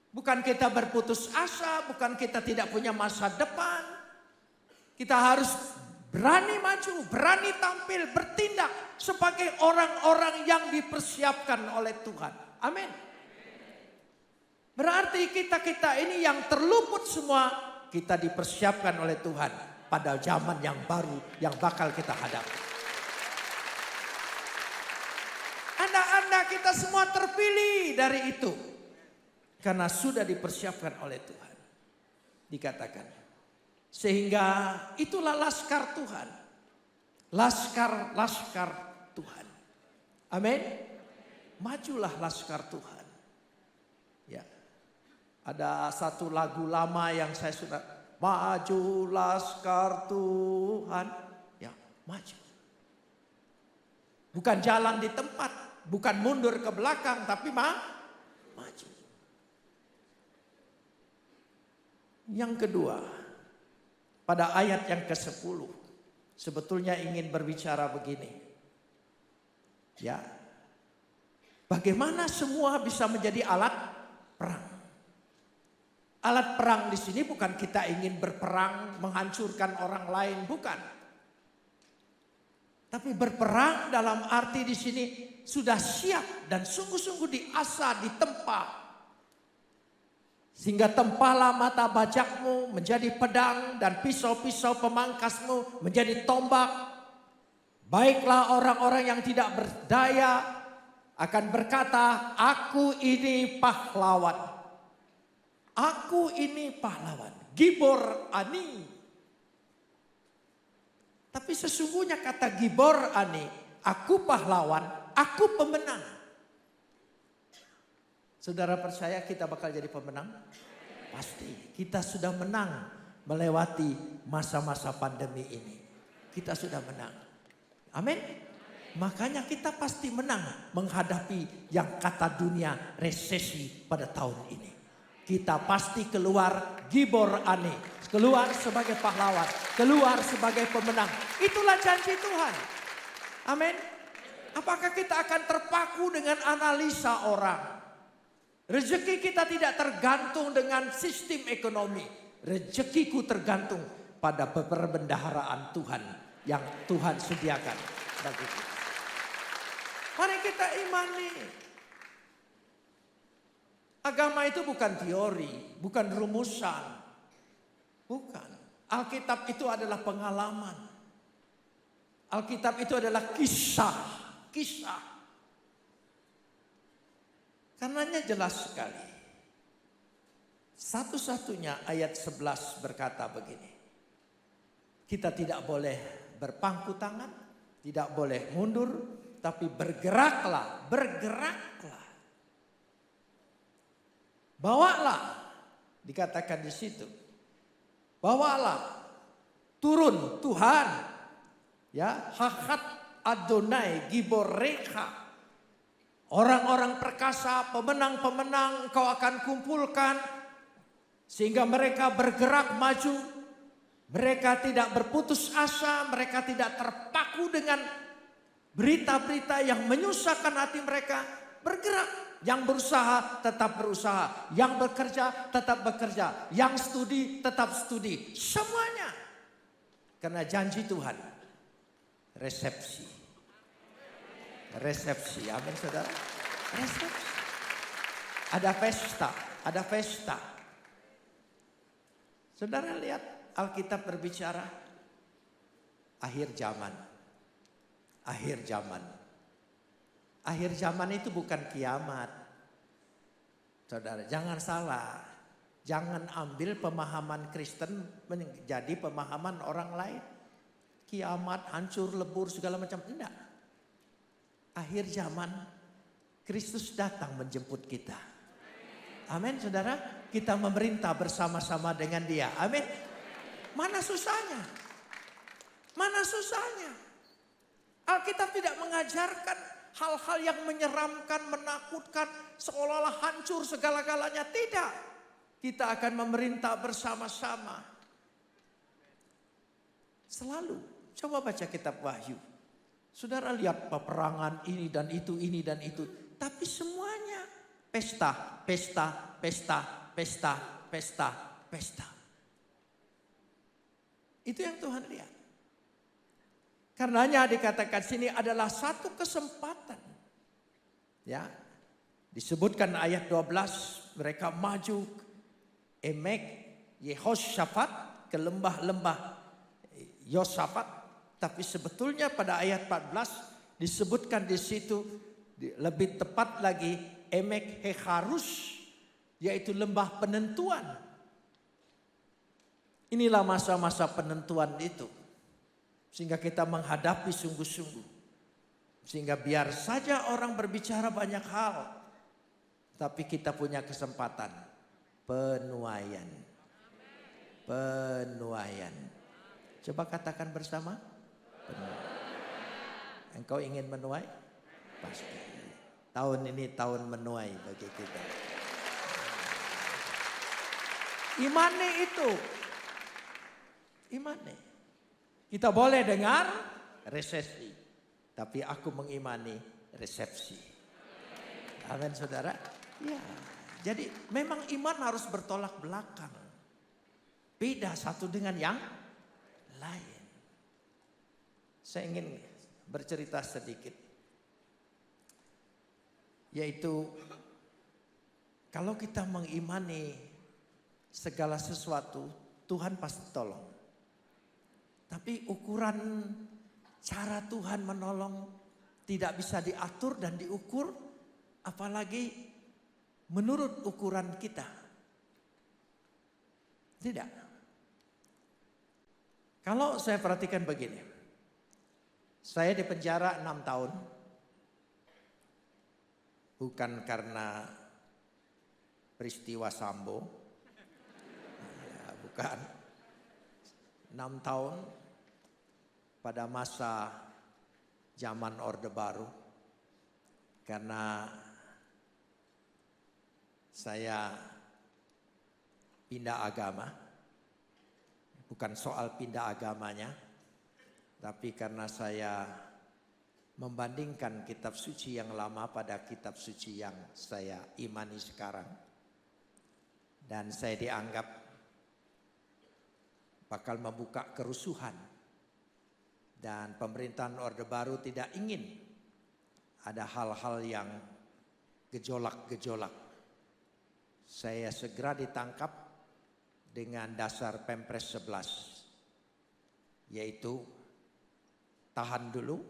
Bukan kita berputus asa, bukan kita tidak punya masa depan. Kita harus berani maju, berani tampil, bertindak sebagai orang-orang yang dipersiapkan oleh Tuhan. Amin. Berarti kita-kita ini yang terluput semua, kita dipersiapkan oleh Tuhan. Pada zaman yang baru yang bakal kita hadapi. Anda kita semua terpilih dari itu. Karena sudah dipersiapkan oleh Tuhan. Dikatakan. Sehingga itulah laskar Tuhan. Laskar Tuhan. Amin. Majulah laskar Tuhan. Ya. Ada satu lagu lama yang saya sudah... Maju laskar Tuhan. Ya, maju. Bukan jalan di tempat. Bukan mundur ke belakang. Tapi maju. Yang kedua. Pada ayat yang ke-10. Sebetulnya ingin berbicara begini. Ya. Bagaimana semua bisa menjadi alat perang. Alat perang di sini bukan kita ingin berperang menghancurkan orang lain, bukan. Tapi berperang dalam arti di sini sudah siap dan sungguh-sungguh diasah, ditempa. Sehingga tempalah mata bajakmu menjadi pedang dan pisau-pisau pemangkasmu menjadi tombak. Baiklah orang-orang yang tidak berdaya akan berkata, aku ini pahlawan. Aku ini pahlawan, gibor ani. Tapi sesungguhnya kata gibor ani, aku pahlawan, aku pemenang. Saudara percaya kita bakal jadi pemenang? Pasti, kita sudah menang melewati masa-masa pandemi ini. Kita sudah menang. Amin. Makanya kita pasti menang menghadapi yang kata dunia resesi pada tahun ini. Kita pasti keluar gibor ani. Keluar sebagai pahlawan. Keluar sebagai pemenang. Itulah janji Tuhan. Amin. Apakah kita akan terpaku dengan analisa orang? Rezeki kita tidak tergantung dengan sistem ekonomi. Rezekiku tergantung pada perbendaharaan Tuhan. Yang Tuhan sediakan bagi kita. Mari kita imani. Agama itu bukan teori, bukan rumusan. Bukan. Alkitab itu adalah pengalaman. Alkitab itu adalah kisah. Kisah. Karenanya jelas sekali. Satu-satunya ayat 11 berkata begini. Kita tidak boleh berpangku tangan, tidak boleh mundur, tapi bergeraklah, bergeraklah. Bawalah, dikatakan di situ. Bawalah, turun Tuhan, ya, Hakat Adonai Giborecha. Orang-orang perkasa, pemenang-pemenang engkau akan kumpulkan sehingga mereka bergerak maju. Mereka tidak berputus asa, mereka tidak terpaku dengan berita-berita yang menyusahkan hati mereka. Bergerak. Yang berusaha tetap berusaha, yang bekerja tetap bekerja, yang studi tetap studi, semuanya. Karena janji Tuhan, resepsi. Resepsi, amin saudara. Resepsi. Ada pesta, ada pesta. Saudara lihat Alkitab berbicara akhir zaman. Akhir zaman. Akhir zaman itu bukan kiamat. Saudara, jangan salah. Jangan ambil pemahaman Kristen menjadi pemahaman orang lain. Kiamat, hancur, lebur, segala macam. Enggak. Akhir zaman, Kristus datang menjemput kita. Amin, saudara. Kita memerintah bersama-sama dengan Dia. Amin. Mana susahnya? Mana susahnya? Alkitab tidak mengajarkan hal-hal yang menyeramkan, menakutkan, seolah-olah hancur segala-galanya. Tidak. Kita akan memerintah bersama-sama. Selalu. Coba baca kitab Wahyu. Saudara lihat peperangan ini dan itu, ini dan itu. Tapi semuanya pesta, pesta, pesta, pesta, pesta, pesta. Itu yang Tuhan lihat. Karenanya dikatakan sini adalah satu kesempatan. Ya. Disebutkan ayat 12, mereka maju Emek Yehoshafat ke lembah-lembah Yosafat, tapi sebetulnya pada ayat 14 disebutkan di situ lebih tepat lagi Emek Hekharus, yaitu lembah penentuan. Inilah masa-masa penentuan itu. Sehingga kita menghadapi sungguh-sungguh. Sehingga biar saja orang berbicara banyak hal. Tapi kita punya kesempatan. Penuaian. Penuaian. Coba katakan bersama. Penuaian. Engkau ingin menuai? Pasti. Tahun ini tahun menuai bagi kita. Imani itu. Imani. Kita boleh dengar resesi, tapi aku mengimani resepsi. Amin saudara. Ya, jadi memang iman harus bertolak belakang. Beda satu dengan yang lain. Saya ingin bercerita sedikit. Yaitu kalau kita mengimani segala sesuatu, Tuhan pasti tolong. Tapi ukuran cara Tuhan menolong tidak bisa diatur dan diukur, apalagi menurut ukuran kita. Tidak. Kalau saya perhatikan begini, saya di penjara 6 tahun, bukan karena peristiwa Sambo, ya, bukan. 6 tahun pada masa zaman Orde Baru, karena saya pindah agama. Bukan soal pindah agamanya, tapi karena saya membandingkan kitab suci yang lama pada kitab suci yang saya imani sekarang. Dan saya dianggap bakal membuka kerusuhan. Dan pemerintahan Orde Baru tidak ingin ada hal-hal yang gejolak-gejolak. Saya segera ditangkap dengan dasar Pempres 11, yaitu tahan dulu,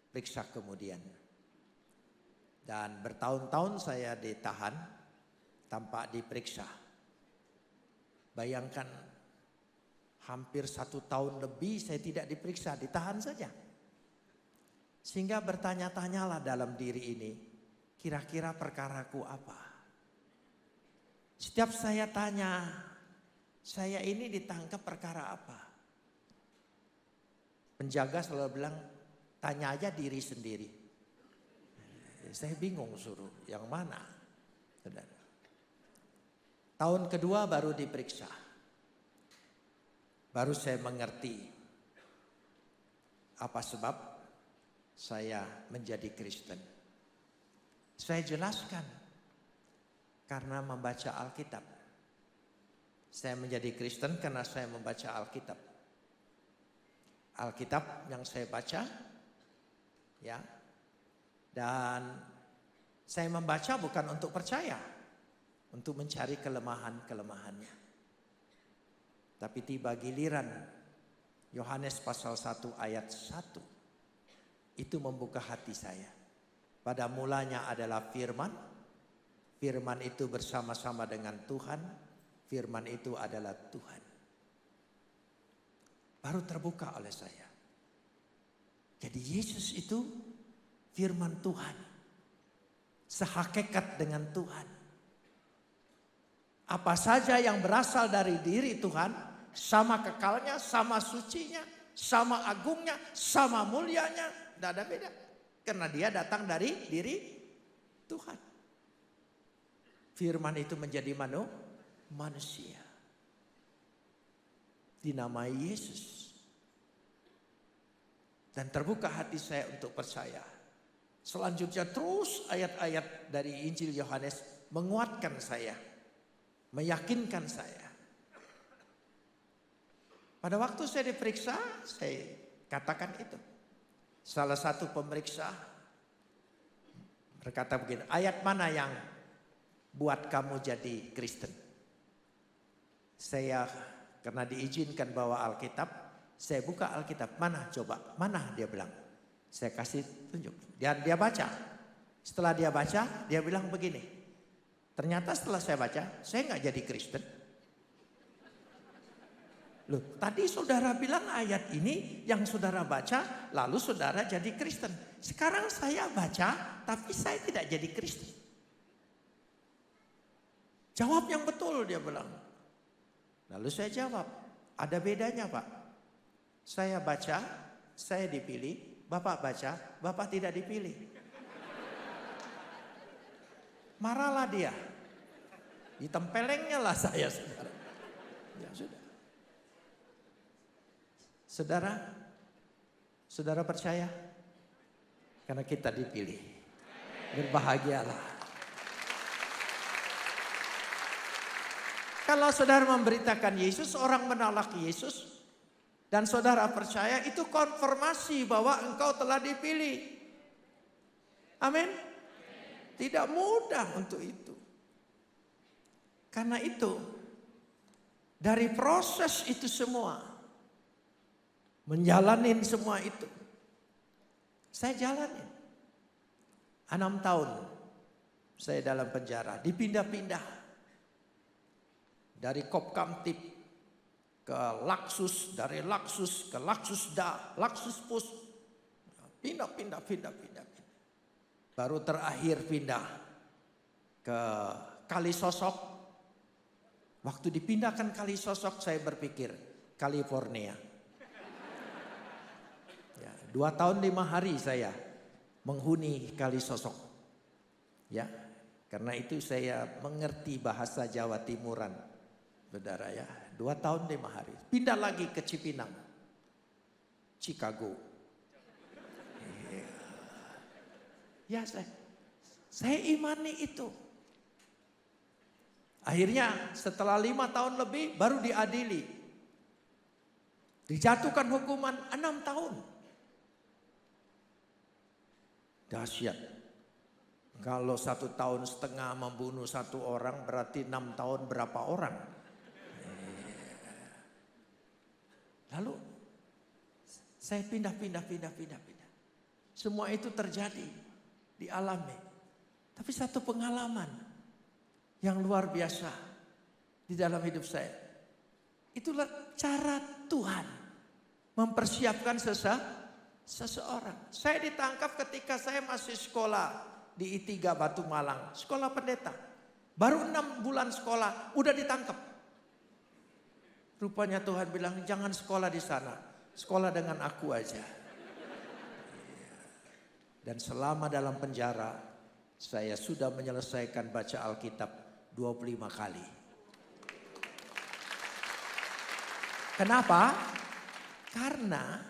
periksa kemudian. Dan bertahun-tahun saya ditahan tanpa diperiksa. Bayangkan, hampir 1 tahun lebih saya tidak diperiksa, ditahan saja. Sehingga bertanya-tanyalah dalam diri ini, kira-kira perkaraku apa? Setiap saya tanya, saya ini ditangkap perkara apa? Penjaga selalu bilang, tanya aja diri sendiri. Saya bingung suruh, yang mana? Saudara. Tahun kedua baru diperiksa. Baru saya mengerti apa sebab saya menjadi Kristen. Saya jelaskan karena membaca Alkitab. Saya menjadi Kristen karena saya membaca Alkitab. Alkitab yang saya baca, ya, dan saya membaca bukan untuk percaya, untuk mencari kelemahan-kelemahannya. Tapi tiba giliran Yohanes pasal 1 ayat 1, itu membuka hati saya. Pada mulanya adalah firman, firman itu bersama-sama dengan Tuhan, firman itu adalah Tuhan. Baru terbuka oleh saya. Jadi Yesus itu firman Tuhan. Sehakikat dengan Tuhan. Apa saja yang berasal dari diri Tuhan, sama kekalnya, sama sucinya, sama agungnya, sama mulianya, tidak ada beda. Karena dia datang dari diri Tuhan. Firman itu menjadi manusia. Dinamai Yesus. Dan terbuka hati saya untuk percaya. Selanjutnya terus ayat-ayat dari Injil Yohanes menguatkan saya. Meyakinkan saya. Pada waktu saya diperiksa, saya katakan itu. Salah satu pemeriksa berkata begini, ayat mana yang buat kamu jadi Kristen? Saya karena diizinkan bawa Alkitab, saya buka Alkitab. Mana coba? Mana? Dia bilang. Saya kasih tunjuk. Dia baca. Setelah dia baca, dia bilang begini. Ternyata setelah saya baca, saya nggak jadi Kristen. Loh, tadi saudara bilang ayat ini yang saudara baca, lalu saudara jadi Kristen. Sekarang saya baca, tapi saya tidak jadi Kristen. Jawab yang betul, dia bilang. Lalu saya jawab, ada bedanya Pak. Saya baca, saya dipilih. Bapak baca, Bapak tidak dipilih. Marahlah dia. Ditempelengnya lah saya, saudara. Ya sudah. Saudara percaya? Karena kita dipilih. Berbahagialah. Kalau saudara memberitakan Yesus, orang menolak Yesus, dan saudara percaya, itu konfirmasi bahwa engkau telah dipilih. Amin. Tidak mudah untuk itu. Karena itu, dari proses itu semua, menjalanin semua itu, saya jalanin. 6 tahun saya dalam penjara, dipindah-pindah. Dari Kopkamtib ke Laksus, dari Laksus ke Laksusda, Laksuspus. Pindah. Baru terakhir pindah ke Kalisosok. Waktu dipindahkan Kalisosok saya berpikir California. Ya, 2 tahun 5 hari saya menghuni Kalisosok. Ya, karena itu saya mengerti bahasa Jawa Timuran. Saudara ya, 2 tahun 5 hari. Pindah lagi ke Cipinang. Chicago. Ya saya imani itu. Akhirnya setelah 5 tahun lebih baru diadili. Dijatuhkan hukuman 6 tahun. Dahsyat. Kalau 1,5 tahun membunuh 1 orang berarti 6 tahun berapa orang? Lalu saya pindah. Semua itu terjadi, dialami. Tapi satu pengalaman yang luar biasa di dalam hidup saya. Itulah cara Tuhan mempersiapkan seseorang. Saya ditangkap ketika saya masih sekolah di I3 Batu Malang, sekolah pendeta. Baru 6 bulan sekolah, udah ditangkap. Rupanya Tuhan bilang, jangan sekolah di sana, sekolah dengan aku aja. Dan selama dalam penjara, saya sudah menyelesaikan baca Alkitab 25 kali. Kenapa? Karena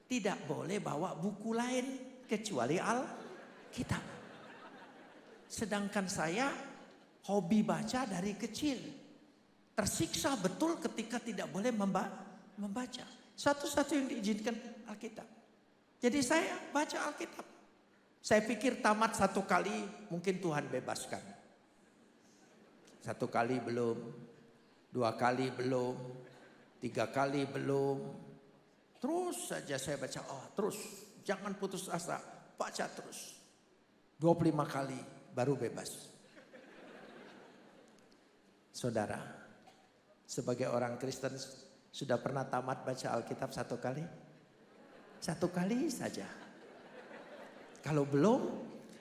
tidak boleh bawa buku lain kecuali Alkitab. Sedangkan saya hobi baca dari kecil. Tersiksa betul ketika tidak boleh membaca. Satu-satu yang diizinkan Alkitab. Jadi saya baca Alkitab. Saya pikir tamat 1 kali mungkin Tuhan bebaskan. 1 kali belum, 2 kali belum, 3 kali belum. Terus saja saya baca, terus jangan putus asa, baca terus. 25 kali baru bebas. Saudara, sebagai orang Kristen sudah pernah tamat baca Alkitab 1 kali? 1 kali saja. Kalau belum,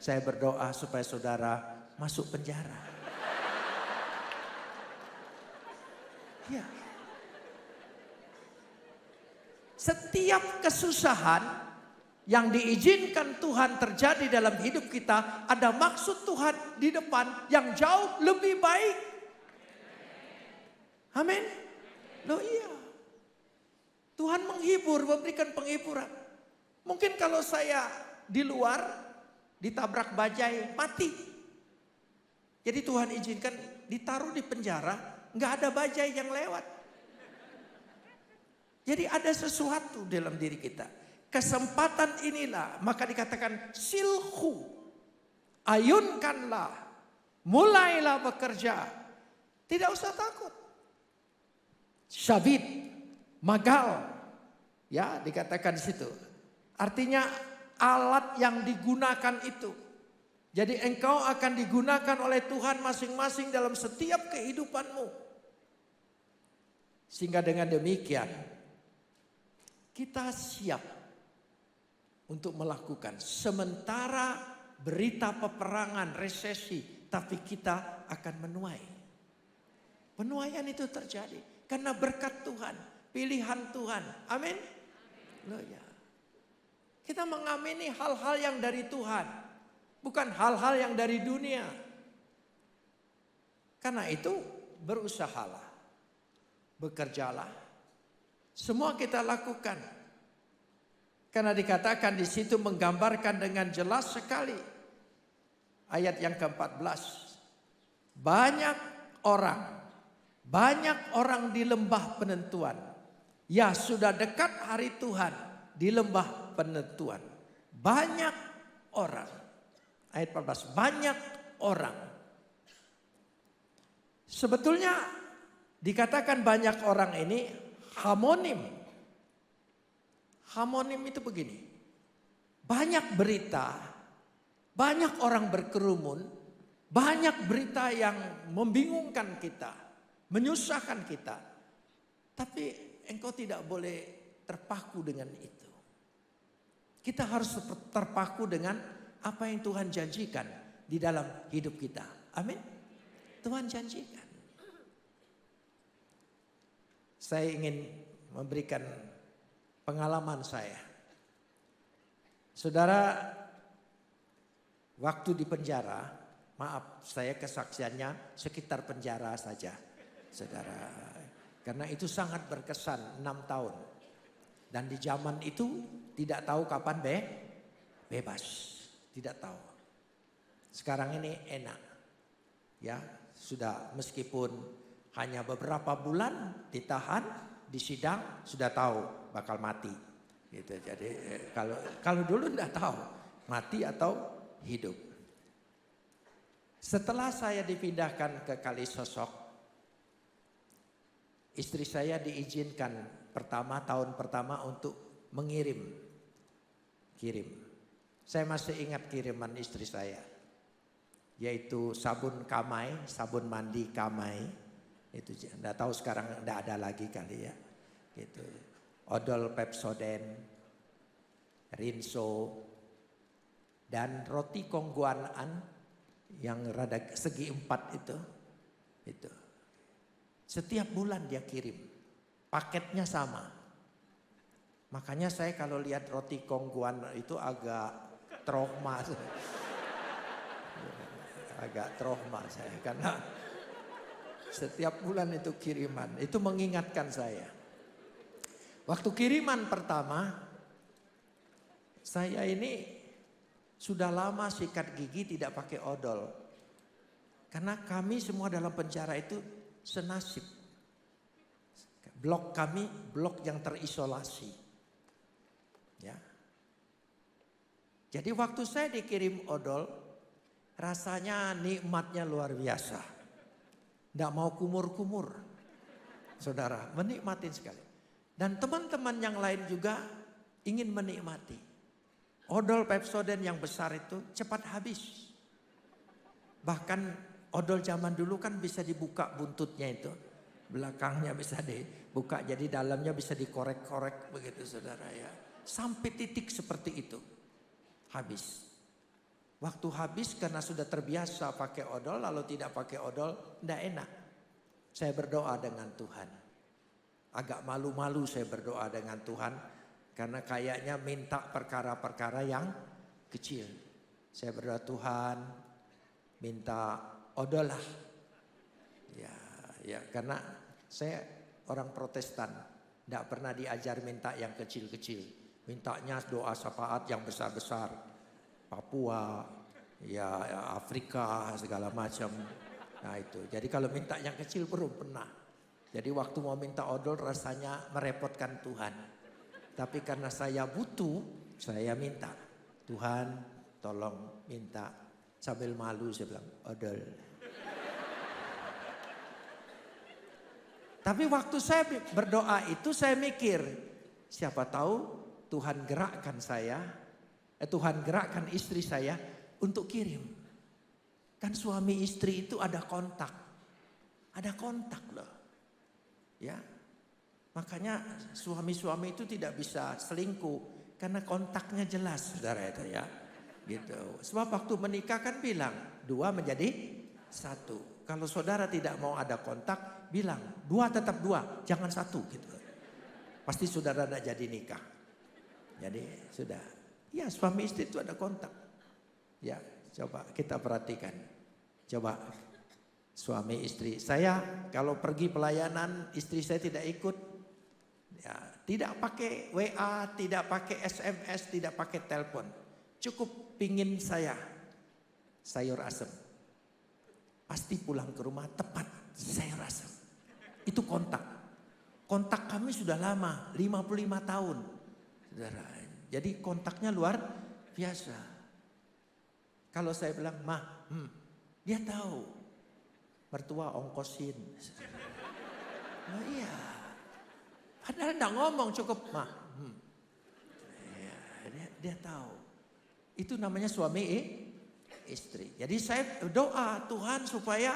saya berdoa supaya saudara masuk penjara. Ya. Setiap kesusahan yang diizinkan Tuhan terjadi dalam hidup kita, ada maksud Tuhan di depan yang jauh lebih baik. Amin. Loh iya. Tuhan menghibur, memberikan penghiburan. Mungkin kalau saya di luar ditabrak bajai mati. Jadi Tuhan izinkan ditaruh di penjara, nggak ada bajai yang lewat. Jadi ada sesuatu dalam diri kita. Kesempatan inilah maka dikatakan silhu. Ayunkanlah. Mulailah bekerja. Tidak usah takut. Syabit. Magal. Ya dikatakan di situ. Artinya alat yang digunakan itu. Jadi engkau akan digunakan oleh Tuhan masing-masing dalam setiap kehidupanmu. Sehingga dengan demikian kita siap untuk melakukan. Sementara berita peperangan, resesi, tapi kita akan menuai. Penuaian itu terjadi karena berkat Tuhan, pilihan Tuhan. Amin. Loh ya. Kita mengamini hal-hal yang dari Tuhan, bukan hal-hal yang dari dunia. Karena itu berusahalah, bekerjalah. Semua kita lakukan. Karena dikatakan di situ menggambarkan dengan jelas sekali. Ayat yang ke-14. Banyak orang di lembah penentuan. Ya sudah dekat hari Tuhan di lembah penentuan. Banyak orang. Ayat 14. Banyak orang. Sebetulnya dikatakan banyak orang ini homonim. Homonim itu begini. Banyak berita, banyak orang berkerumun, banyak berita yang membingungkan kita, menyusahkan kita. Tapi engkau tidak boleh terpaku dengan itu. Kita harus terpaku dengan apa yang Tuhan janjikan di dalam hidup kita. Amin. Tuhan janjikan. Saya ingin memberikan pengalaman saya. Saudara, waktu di penjara, maaf saya kesaksiannya sekitar penjara saja. Saudara, karena itu sangat berkesan 6 tahun. Dan di zaman itu tidak tahu kapan bebas. Tidak tahu. Sekarang ini enak. Ya, sudah meskipun hanya beberapa bulan ditahan, disidang sudah tahu bakal mati. Gitu. Jadi kalau dulu enggak tahu mati atau hidup. Setelah saya dipindahkan ke Kalisosok, istri saya diizinkan tahun pertama untuk kirim. Saya masih ingat kiriman istri saya, yaitu sabun Kamai, sabun mandi Kamai. Itu enggak tahu sekarang enggak ada lagi kali ya. Gitu. Odol Pepsodent, Rinso, dan roti Kongguanan yang rada segi 4 itu. Setiap bulan dia kirim. Paketnya sama. Makanya saya kalau lihat roti Kongguan itu agak trauma. Agak trauma saya karena setiap bulan itu kiriman. Itu mengingatkan saya. Waktu kiriman pertama, saya ini sudah lama sikat gigi tidak pakai odol. Karena kami semua dalam penjara itu senasib. Blok kami, blok yang terisolasi. Ya. Jadi waktu saya dikirim odol, rasanya nikmatnya luar biasa. Tidak mau kumur-kumur. Saudara, menikmatin sekali. Dan teman-teman yang lain juga ingin menikmati. Odol Pepsodent yang besar itu cepat habis. Bahkan odol zaman dulu kan bisa dibuka buntutnya itu. Belakangnya bisa dibuka jadi dalamnya bisa dikorek-korek begitu saudara ya. Sampai titik seperti itu. Habis. Waktu habis karena sudah terbiasa pakai odol lalu tidak pakai odol tidak enak. Saya berdoa dengan Tuhan. Agak malu-malu saya berdoa dengan Tuhan. Karena kayaknya minta perkara-perkara yang kecil. Saya berdoa Tuhan minta odol lah. Ya karena saya orang Protestan. Tidak pernah diajar minta yang kecil-kecil. Mintanya doa syafaat yang besar-besar. Papua, ya Afrika segala macam. Nah itu. Jadi kalau minta yang kecil belum pernah. Jadi waktu mau minta odol rasanya merepotkan Tuhan. Tapi karena saya butuh, saya minta. Tuhan tolong minta. Sambil malu saya bilang, odol. Tapi waktu saya berdoa itu saya mikir. Siapa tahu Tuhan gerakkan Tuhan gerakkan istri saya untuk kirim. Kan suami istri itu ada kontak. Ada kontak loh. Ya. Makanya suami-suami itu tidak bisa selingkuh karena kontaknya jelas saudara itu ya. Gitu. Sebab waktu menikah kan bilang 2 menjadi 1. Kalau saudara tidak mau ada kontak bilang 2 tetap 2 jangan 1 gitu. Pasti saudara tidak jadi nikah. Jadi sudah. Ya suami istri itu ada kontak. Ya coba kita perhatikan. Coba suami istri. Saya kalau pergi pelayanan istri saya tidak ikut. Ya, tidak pakai WA, tidak pakai SMS, tidak pakai telepon. Cukup pingin saya sayur asem. Pasti pulang ke rumah tepat sayur asem. Itu kontak. Kontak kami sudah lama, 55 tahun. Saudara. Jadi kontaknya luar biasa. Kalau saya bilang, dia tahu. Mertua ongkosin. Oh iya. Padahal enggak ngomong cukup ya, dia tahu. Itu namanya suami istri. Jadi saya doa Tuhan supaya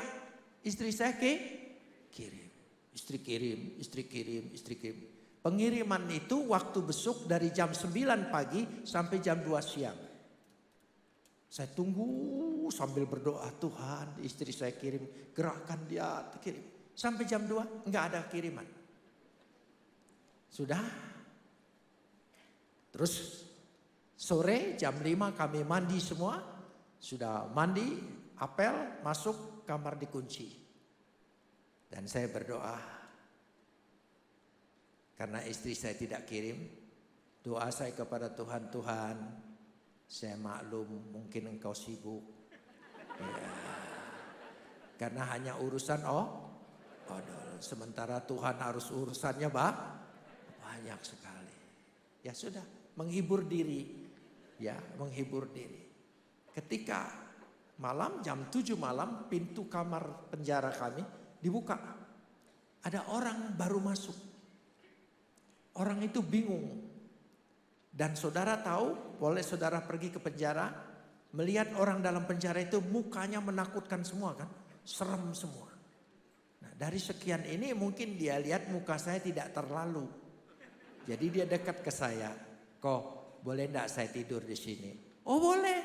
istri saya kirim. Istri kirim. Pengiriman itu waktu besuk dari jam 9 pagi sampai jam 2 siang. Saya tunggu sambil berdoa Tuhan istri saya kirim. Gerakkan dia kirim. Sampai jam 2 enggak ada kiriman. Sudah. Terus sore jam 5 kami mandi semua. Sudah mandi, apel, masuk kamar dikunci. Dan saya berdoa. Karena istri saya tidak kirim. Doa saya kepada Tuhan, Tuhan saya maklum mungkin engkau sibuk. Ya. Karena hanya urusan odol. Sementara Tuhan harus urusannya banyak sekali. Ya sudah, menghibur diri. Ya, menghibur diri. Ketika malam, jam 7 malam, pintu kamar penjara kami dibuka. Ada orang baru masuk. Orang itu bingung. Dan saudara tahu, boleh saudara pergi ke penjara, melihat orang dalam penjara itu mukanya menakutkan semua kan, serem semua. Nah, dari sekian ini mungkin dia lihat muka saya tidak terlalu. Jadi dia dekat ke saya, "Kok boleh enggak saya tidur di sini?" "Oh boleh."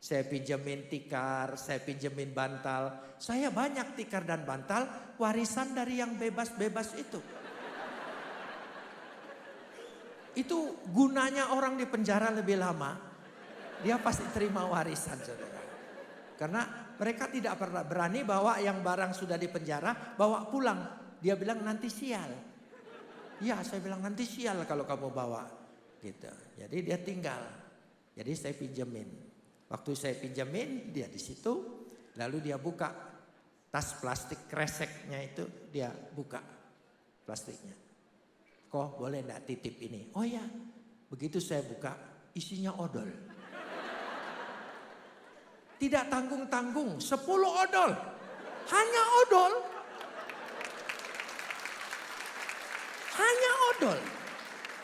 Saya pinjemin tikar, saya pinjemin bantal. Saya banyak tikar dan bantal, warisan dari yang bebas-bebas itu. Itu gunanya orang di penjara lebih lama. Dia pasti terima warisan, saudara. Karena mereka tidak pernah berani bawa yang barang sudah di penjara, bawa pulang. Dia bilang nanti sial. Ya, saya bilang nanti sial kalau kamu bawa. Gitu. Jadi dia tinggal. Jadi saya pinjemin. Waktu saya pinjemin, dia di situ. Lalu dia buka tas plastik kreseknya itu, dia buka plastiknya. "Kok boleh enggak titip ini?" "Oh ya." Begitu saya buka, isinya odol. Tidak tanggung-tanggung, 10 odol. Hanya odol. Hanya odol.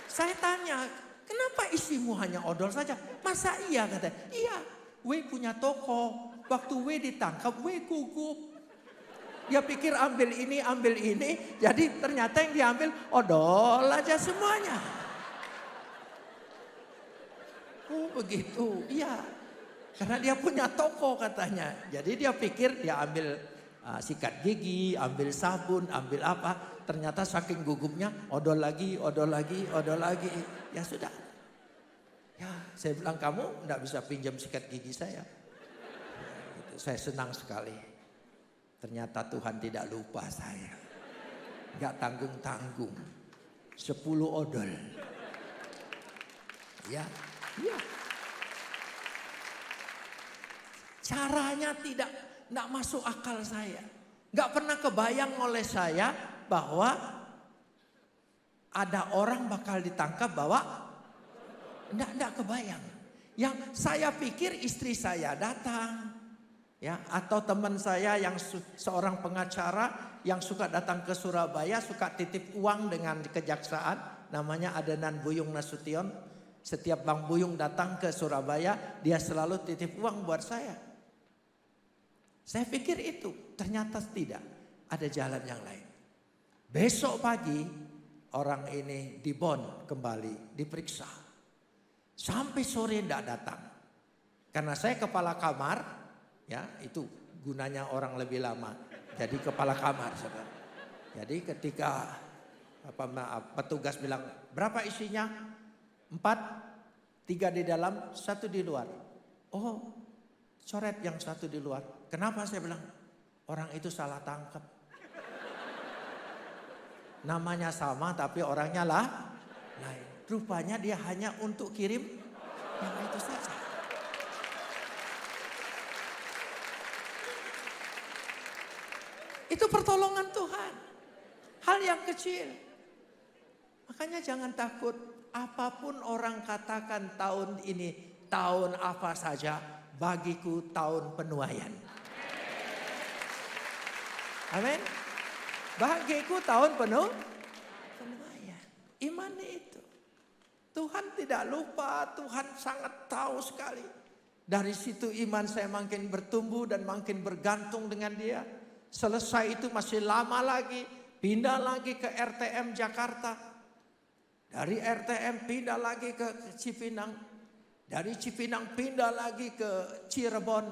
Saya tanya, "Kenapa isimu hanya odol saja?" "Masa iya?" Kata. "Iya, W punya toko. Waktu W ditangkap, W gugup. Dia pikir ambil ini, jadi ternyata yang diambil odol aja semuanya." "Oh begitu." "Iya, karena dia punya toko," katanya. Jadi dia pikir dia ambil sikat gigi, ambil sabun, ambil apa. Ternyata saking gugupnya odol lagi. Ya sudah. Ya saya bilang, "Kamu enggak bisa pinjam sikat gigi saya." Ya, gitu. Saya senang sekali. Ternyata Tuhan tidak lupa saya. Enggak tanggung-tanggung. 10 odol. Ya. Caranya tidak masuk akal saya. Enggak pernah kebayang oleh saya bahwa ada orang bakal ditangkap bawa. Enggak kebayang. Yang saya pikir istri saya datang. Ya, atau teman saya yang seorang pengacara yang suka datang ke Surabaya, suka titip uang dengan kejaksaan, namanya Adenan Buyung Nasution. Setiap Bang Buyung datang ke Surabaya, dia selalu titip uang buat saya. Saya pikir itu, ternyata tidak, ada jalan yang lain. Besok pagi orang ini dibon kembali, diperiksa. Sampai sore tidak datang. Karena saya kepala kamar, ya itu gunanya orang lebih lama. Jadi kepala kamar, saudara. Jadi ketika petugas bilang, "Berapa isinya?" 4, 3 di dalam, 1 di luar. "Oh, coret yang 1 di luar." "Kenapa?" Saya bilang, "Orang itu salah tangkap. Namanya sama tapi orangnya lain. Rupanya dia hanya untuk kirim yang itu saja." Itu pertolongan Tuhan. Hal yang kecil. Makanya jangan takut. Apapun orang katakan tahun ini, tahun apa saja, bagiku tahun penuaian. Amin. Bagiku tahun penuaian. Imani itu. Tuhan tidak lupa, Tuhan sangat tahu sekali. Dari situ iman saya makin bertumbuh dan makin bergantung dengan dia. Selesai itu masih lama lagi, pindah lagi ke RTM Jakarta. Dari RTM pindah lagi ke Cipinang. Dari Cipinang pindah lagi ke Cirebon.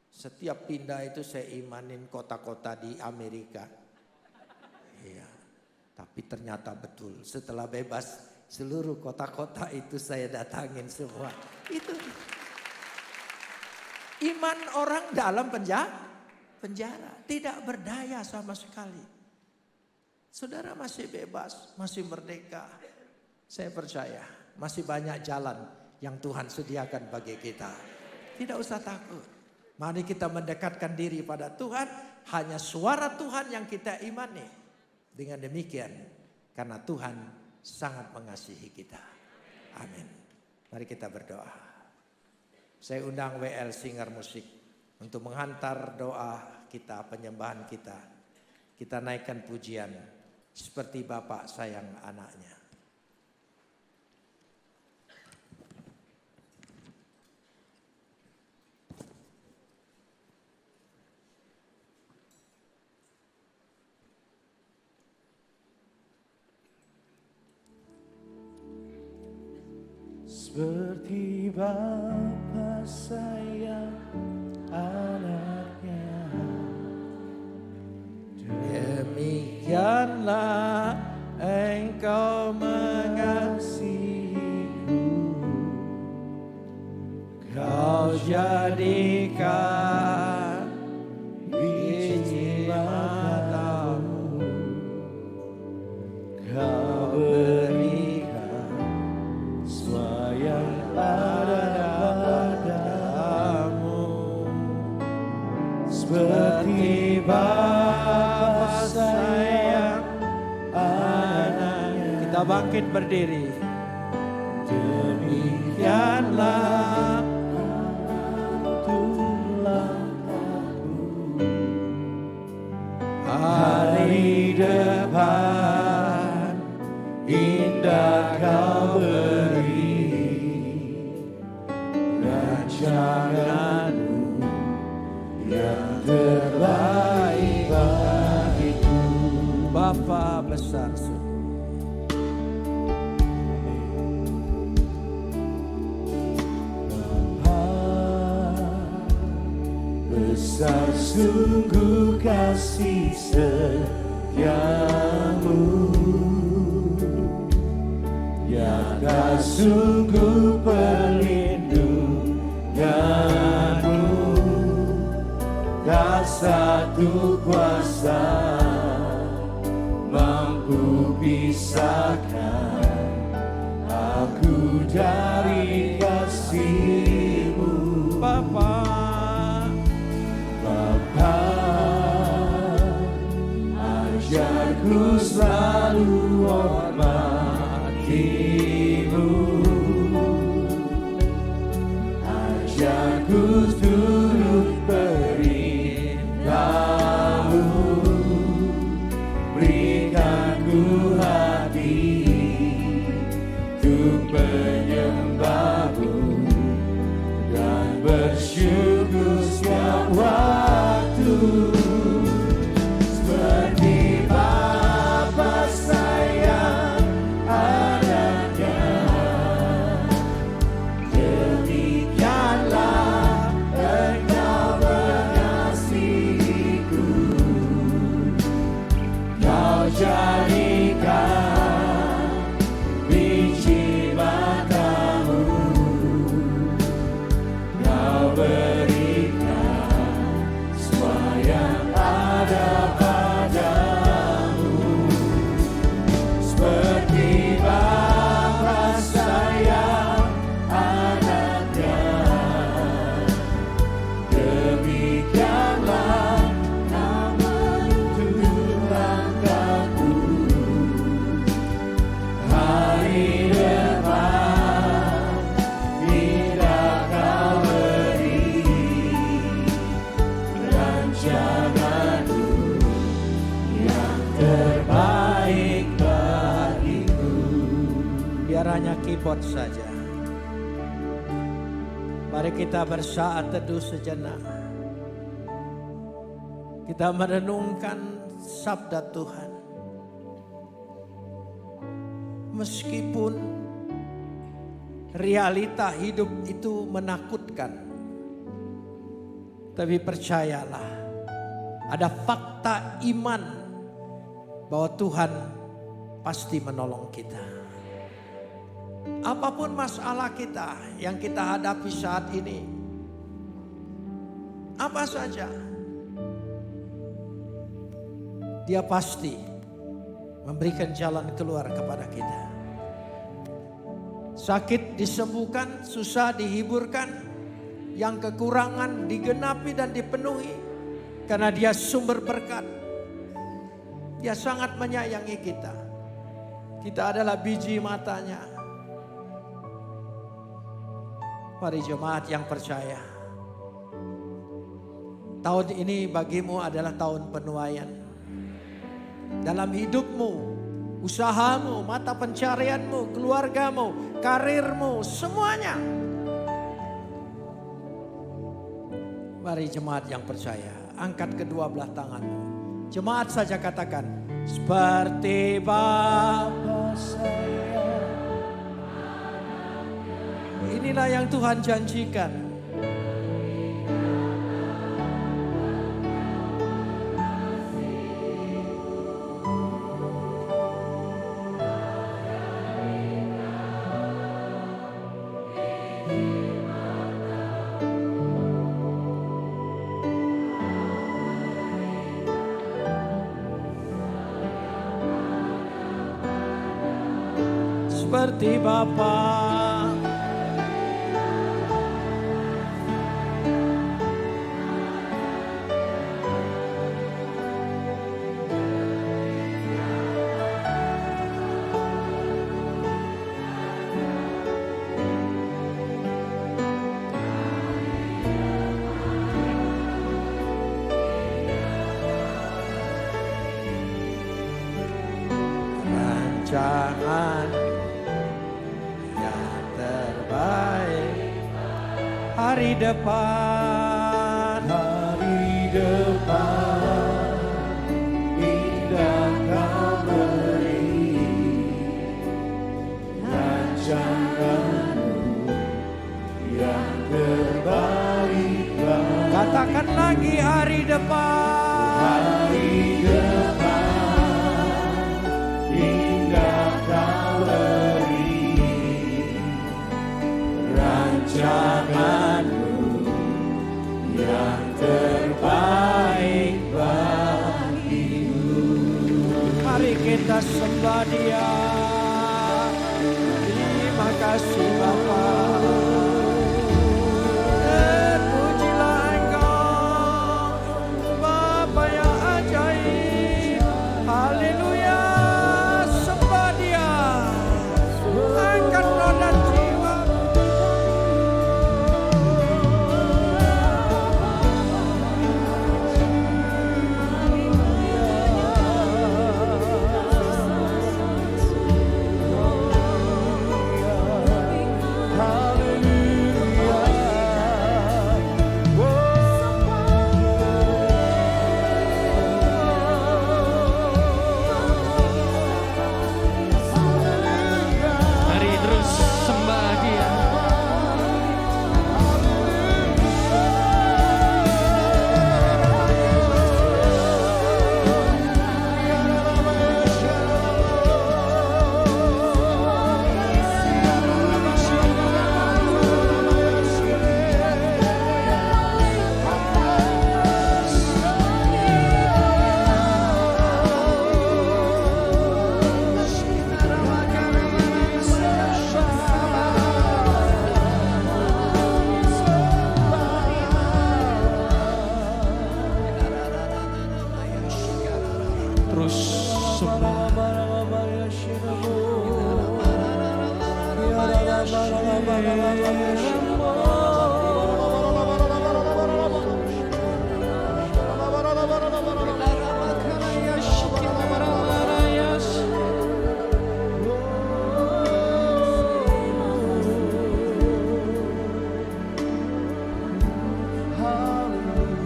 Setiap pindah itu saya imanin kota-kota di Amerika. Iya. Tapi ternyata betul, setelah bebas seluruh kota-kota itu saya datangin semua. Itu iman orang dalam penjara tidak berdaya sama sekali. Saudara masih bebas, masih merdeka. Saya percaya masih banyak jalan yang Tuhan sediakan bagi kita. Tidak usah takut. Mari kita mendekatkan diri pada Tuhan. Hanya suara Tuhan yang kita imani. Dengan demikian, karena Tuhan sangat mengasihi kita. Amin. Mari kita berdoa. Saya undang WL Singer Musik untuk menghantar doa kita, penyembahan kita. Kita naikkan pujian seperti Bapak sayang anaknya. Seperti Bapa sayang anaknya, Demikianlah Engkau mengasihiku, Kau jadikan biji matamu, Kau berikan semua yang ada padamu. Seperti Bapa sayang anaknya. Kita bangkit berdiri. Demikianlah hari depan indah Kau beri, rancangan-Mu yang terbaik bagiku. Bapa besar. Besar sungguh kasih setiamu, nyata sungguh perlindunganmu, tak satu kuasa mampu pisahkan aku dari kasih-Mu. Bapa, ajarku selalu hormati-Mu, ajarku turut perintah-Mu, berikan ku hati untuk menyembah-Mu dan bersyukur setiap waktu. Seperti Bapa sayang anaknya, demikianlah Engkau mengasihiku, Kau jadikan biji matamu, Kau berikan semua yang ada padamu. Seperti Bapa sayang anaknya, demikianlah Kau menuntun langkahku. Hari depan indah Kau beri, rancangan-Mu yang terbaik bagiku. biar hanya keyboard saja. Mari kita bersaat teduh sejenak. Kita merenungkan sabda Tuhan. Meskipun realita hidup itu menakutkan, tapi percayalah, ada fakta iman bahwa Tuhan pasti menolong kita. Apapun masalah kita yang kita hadapi saat ini, apa saja, Dia pasti memberikan jalan keluar kepada kita. Sakit disembuhkan, susah dihiburkan, yang kekurangan digenapi dan dipenuhi, karena Dia sumber berkat. Dia sangat menyayangi kita. Kita adalah biji matanya. Mari jemaat yang percaya. Tahun ini bagimu adalah tahun penuaian. Dalam hidupmu, usahamu, mata pencarianmu, keluargamu, karirmu, semuanya. Mari jemaat yang percaya, angkat kedua belah tanganmu. Jemaat saja katakan, seperti Bapa saya. Inilah yang Tuhan janjikan. Seperti Bapa. Rancangan yang terbaik hari depan, indah Kau beri rancangan-Mu yang terbaik. katakan lagi hari depan. Indah Kau beri rancangan-Mu yang terbaik bagiku. Mari kita sembah Dia. Terima kasih Bapa. Terpujilah Engkau, Bapa yang ajaib. Haleluya. Sembah Dia. Angkat roh dan jiwa. Mari terus sembah Dia. Terus sembah.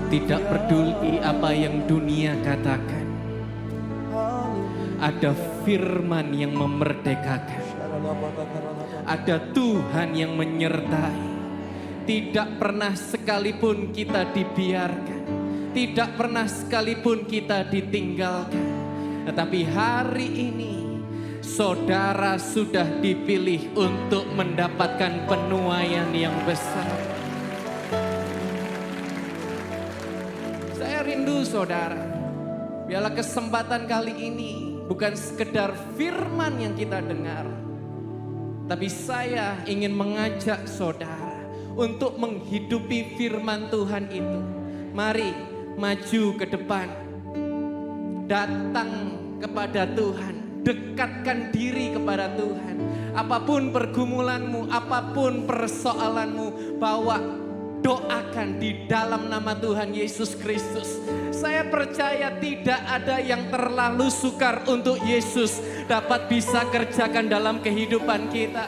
Tidak peduli apa yang dunia katakan, ada firman yang memerdekakan, ada Tuhan yang menyertai. Tidak pernah sekalipun kita dibiarkan, tidak pernah sekalipun kita ditinggalkan. Tetapi hari ini saudara sudah dipilih untuk mendapatkan penuaian yang besar. Saya rindu saudara, biarlah kesempatan kali ini bukan sekedar firman yang kita dengar, tapi saya ingin mengajak saudara untuk menghidupi firman Tuhan itu. Mari maju ke depan, datang kepada Tuhan, dekatkan diri kepada Tuhan. apapun pergumulanmu, apapun persoalanmu, bawa doakan di dalam nama Tuhan Yesus Kristus. Saya percaya tidak ada yang terlalu sukar untuk Yesus dapat bisa kerjakan dalam kehidupan kita.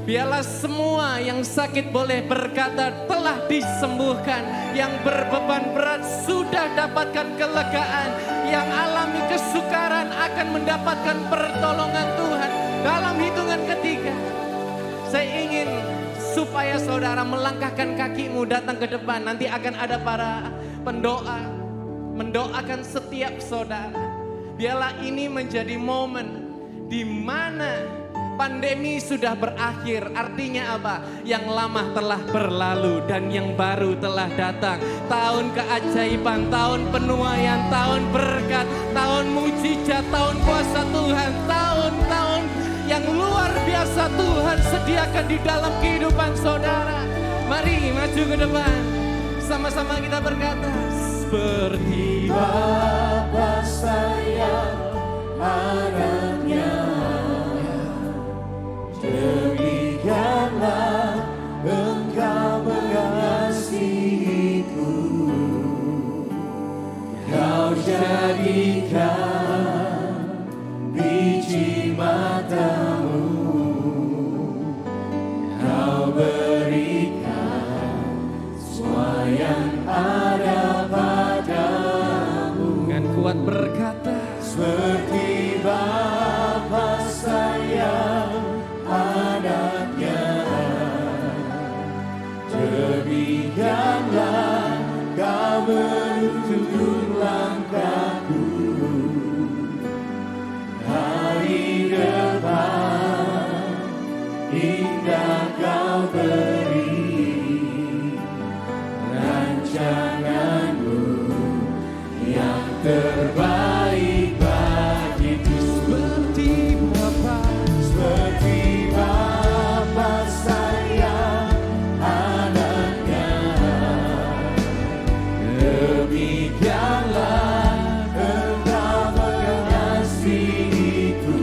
Biarlah semua yang sakit boleh berkata telah disembuhkan. Yang berbeban berat sudah dapatkan kelegaan. Yang alami kesukaran akan mendapatkan pertolongan Tuhan. Dalam hitungan ketiga, saya ingin supaya saudara melangkahkan kakimu datang ke depan. Nanti akan ada para pendoa mendoakan setiap saudara. Biarlah ini menjadi momen di mana pandemi sudah berakhir. Artinya apa? Yang lama telah berlalu dan yang baru telah datang. Tahun keajaiban, tahun penuaian, tahun berkat, tahun mujizat, tahun kuasa Tuhan, tahun-tahun yang luar biasa Tuhan sediakan di dalam kehidupan saudara. Mari maju ke depan. Sama-sama kita berkata, seperti Bapa sayang anaknya, demikianlah Engkau mengasihiku. Kau jadikan biji matamu, Kau berikan semua yang ada padamu. dengan kuat berkata, Seperti Bapa sayang anaknya, demikianlah Kau menuntun langkahku. Hari depan indah Kau beri, rancanganmu yang terbaik bagiku. seperti Bapa, Seperti Bapa sayang anaknya, demikianlah Engkau mengasihiku.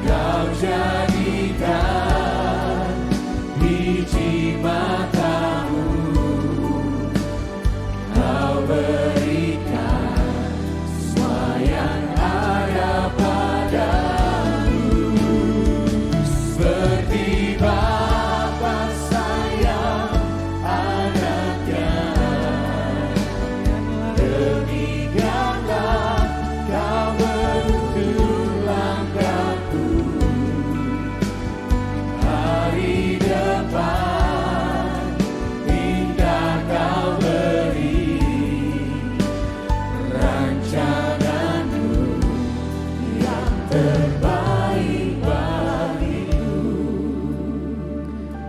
Kau jadikan biji matamu, Kau berikan semua yang ada padamu. Seperti Bapa sayang anaknya, demikianlah Kau menuntun langkahku. Hari depan indah Kau beri, rancanganmu yang terbaik bagiku.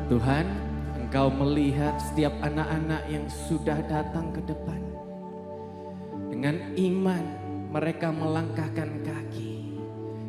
Tuhan, Engkau melihat setiap anak-anak yang sudah datang ke depan. Dengan iman mereka melangkahkan kaki.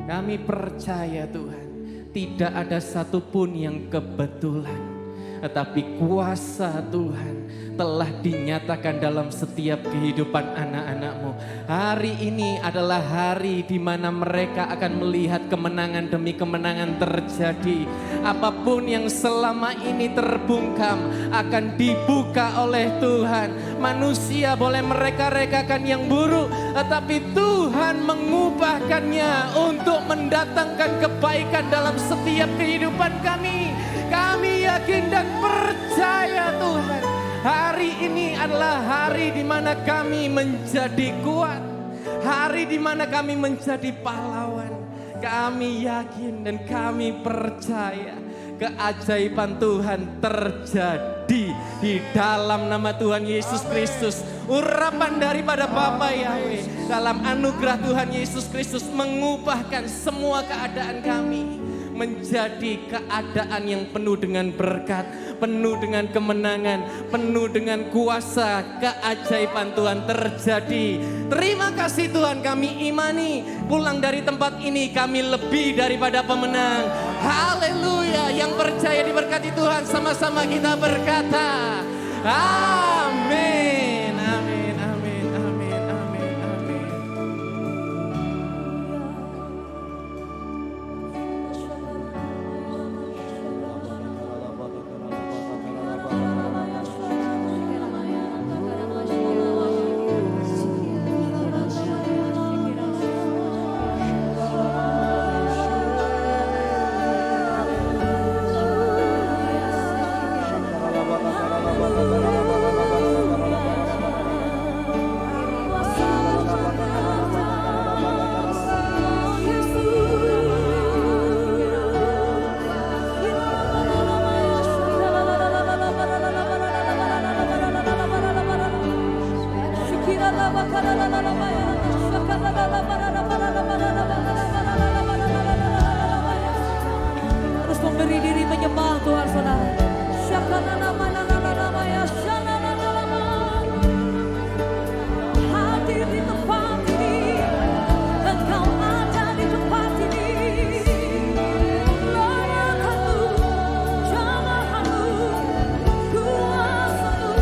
Kami percaya Tuhan, tidak ada satupun yang kebetulan. Tetapi kuasa Tuhan telah dinyatakan dalam setiap kehidupan anak-anak-Mu. Hari ini adalah hari di mana mereka akan melihat kemenangan demi kemenangan terjadi. Apapun yang selama ini terbungkam akan dibuka oleh Tuhan. Manusia boleh mereka-rekakan yang buruk, tetapi Tuhan mengubahkannya untuk mendatangkan kebaikan dalam setiap kehidupan kami. Kami yakin dan percaya Tuhan, hari ini adalah hari di mana kami menjadi kuat. Hari di mana kami menjadi pahlawan. Kami yakin dan kami percaya keajaiban Tuhan terjadi di dalam nama Tuhan Yesus Kristus. Urapan daripada Bapa Yahweh dalam anugerah Tuhan Yesus Kristus mengubahkan semua keadaan kami menjadi keadaan yang penuh dengan berkat, penuh dengan kemenangan, penuh dengan kuasa keajaiban Tuhan terjadi. Terima kasih Tuhan, kami imani pulang dari tempat ini kami lebih daripada pemenang. Haleluya, yang percaya diberkati Tuhan sama-sama kita berkata amin, amin, amin, amin, amin, amin. Terus memberi diri menyembah Tuhan saudara. Hadir di tempat ini, Engkau ada di tempat ini. Layakanmu, jamahanmu, kuasamu.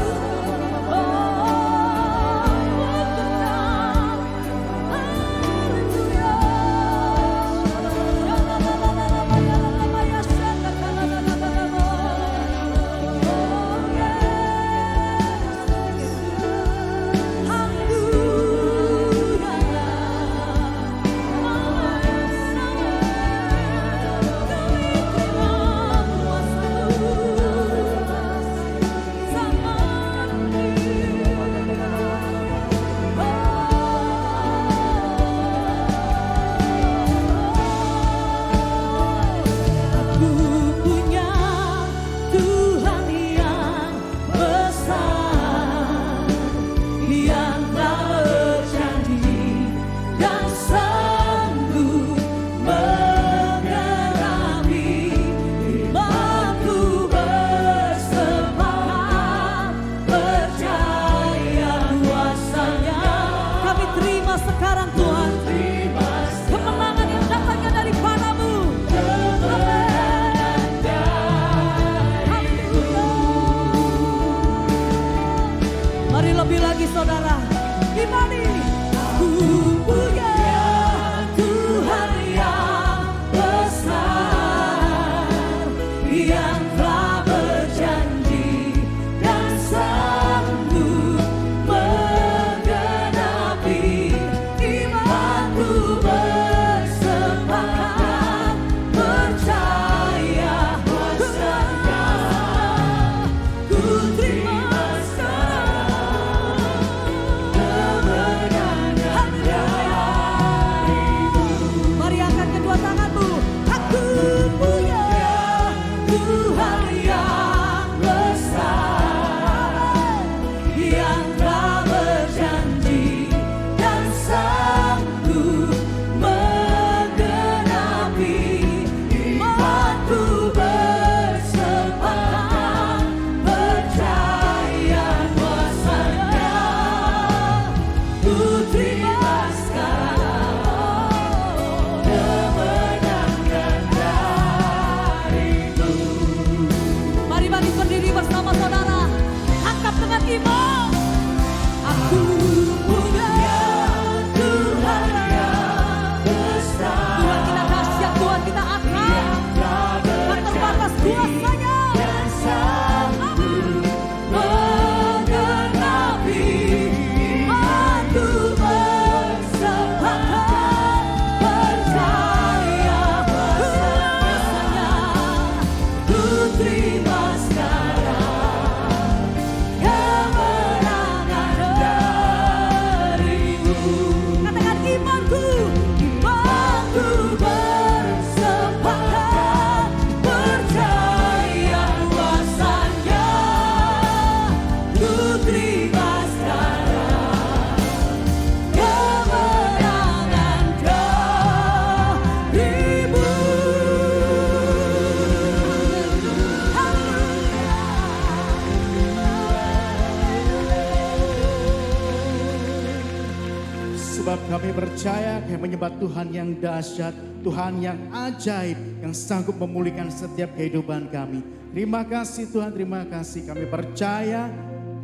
Sebab kami percaya kami menyembah Tuhan yang dahsyat, Tuhan yang ajaib, yang sanggup memulihkan setiap kehidupan kami. Terima kasih Tuhan, terima kasih. Kami percaya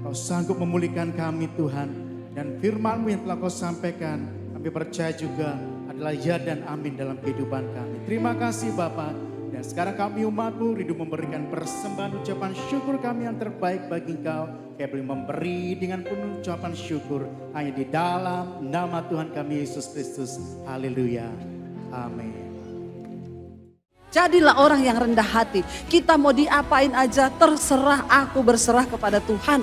Kau sanggup memulihkan kami Tuhan. Dan firman-Mu yang telah Kau sampaikan, kami percaya juga adalah ya dan amin dalam kehidupan kami. Terima kasih Bapa. Dan sekarang kami umat-Mu rindu memberikan persembahan ucapan syukur kami yang terbaik bagi Engkau. Kami boleh memberi dengan penuh ucapan syukur hanya di dalam nama Tuhan kami Yesus Kristus. Haleluya. Amin. Jadilah orang yang rendah hati. Kita mau diapain aja terserah, aku berserah kepada Tuhan.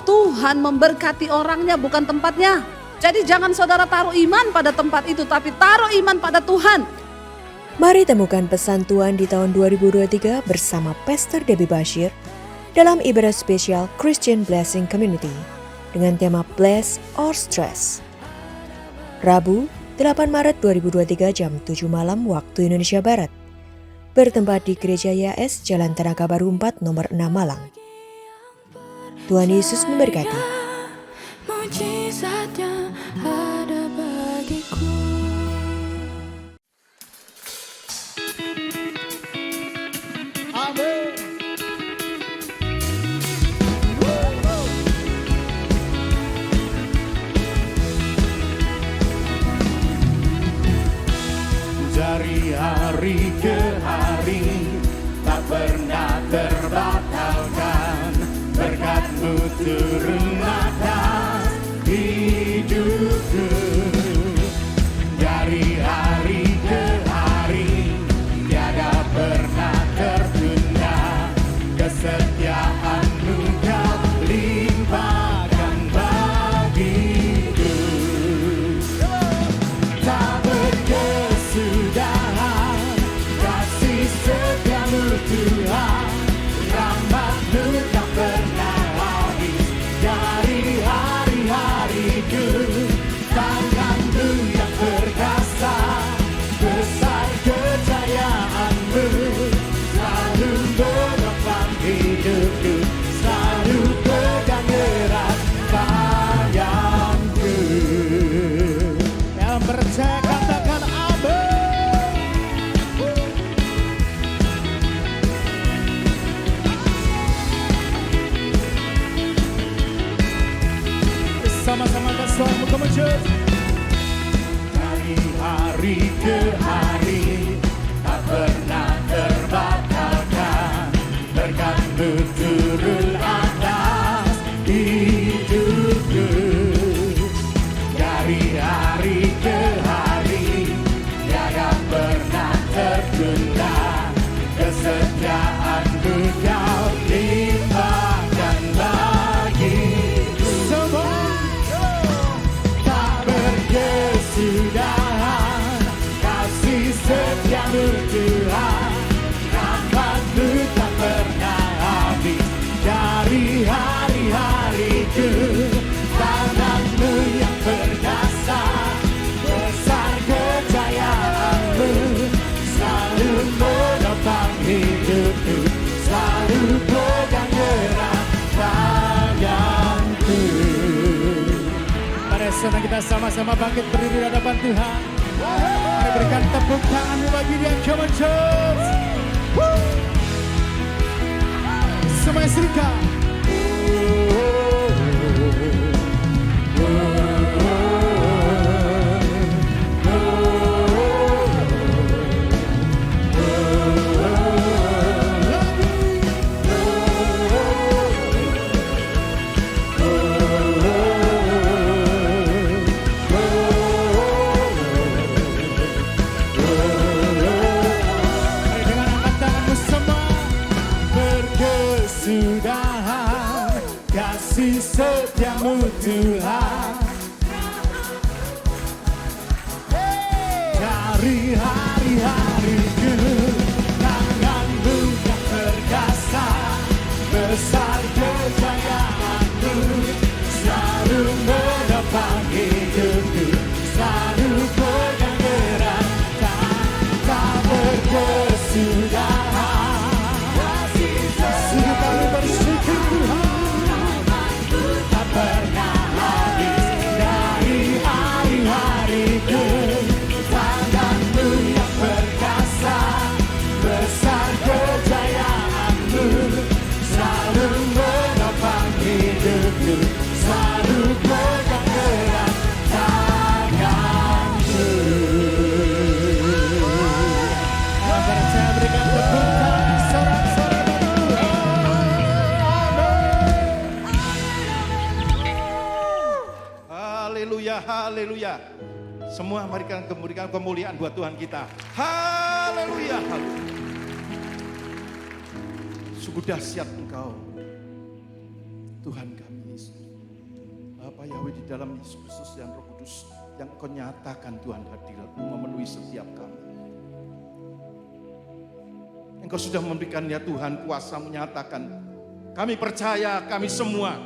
Tuhan memberkati orangnya bukan tempatnya. Jadi jangan saudara taruh iman pada tempat itu, tapi taruh iman pada Tuhan. Mari temukan pesan Tuhan di tahun 2023 bersama Pastor Debbie Bashir dalam ibadah spesial Christian Blessing Community dengan tema Bless or Stress. Rabu, 8 Maret 2023 jam 7 malam waktu Indonesia Barat. Bertempat di Gereja YAS Jalan Tenaga Baru 4 nomor 6 Malang. Tuhan Yesus memberkati. Mujizatnya ada bagiku. Amin. Dari hari ke hari tak pernah terbatalkan, berkat-Mu turun atas hidupku. Dari hari ke hari tiada pernah tertunda, kesetiaan-Mu Kau limpahkan bagiku. Tak berkesudahan kasih setia-Mu Tuhan, rahmat-Mu tak pernah habis. Dari hari-hariku tangan-Mu yang perkasa, besar kejayaan-Mu selalu menopang hidupku, selalu pegang erat tanganku. Yang percaya katakan amin. Sama-sama ke suaramu kemuncul. Dari hari ke hari tak pernah terbatalkan, berkat-Mu turun atas hidupku. Dari hari ke hari tiada pernah tertunda, kesetiaan-Mu Kau limpahkan bagiku. Semua tak berkesudahan kasih setia-Mu Tuhan, rahmat-Mu tak pernah habis. Dari hari-hariku tangan-Mu yang perkasa, besar kejayaan-Mu selalu menopang hidupku, selalu pegang erat tanganku. Mari senang kita sama-sama bangkit berdiri di hadapan Tuhan. Mari berikan tepuk tangan bagi Dia. Come on church. Semuanya serikat. Dengan angkat tanganmu semua. Berkesudahan kasih setia-Mu Tuhan, dari hari-hariku tangan-Mu yang perkasa, besar kejayaan-Mu selalu menopang hidupku, selalu pegang erat, tak berkesudahan. Sungguh kami bersyukur Tuhan, tak pernah habis. Dari hari-hariku tangan-Mu yang perkasa, besar kejayaan-Mu selalu menopang hidupku, selalu pegang erat tanganku. Kalau percaya berikan tepuk tangan sorak-sorai bagi Tuhan. Haleluya, haleluya. Semua berikan kemuliaan buat Tuhan kita. Haleluya, haleluya. Sungguh dahsyat Engkau, Tuhan kami Yesus. Bapa Yahweh, di dalam Yesus Kristus dan Roh Kudus yang Engkau nyatakan Tuhan hadir-Mu memenuhi setiap kami. Engkau sudah memberikan ya Tuhan kuasa menyatakan. Kami percaya kami semua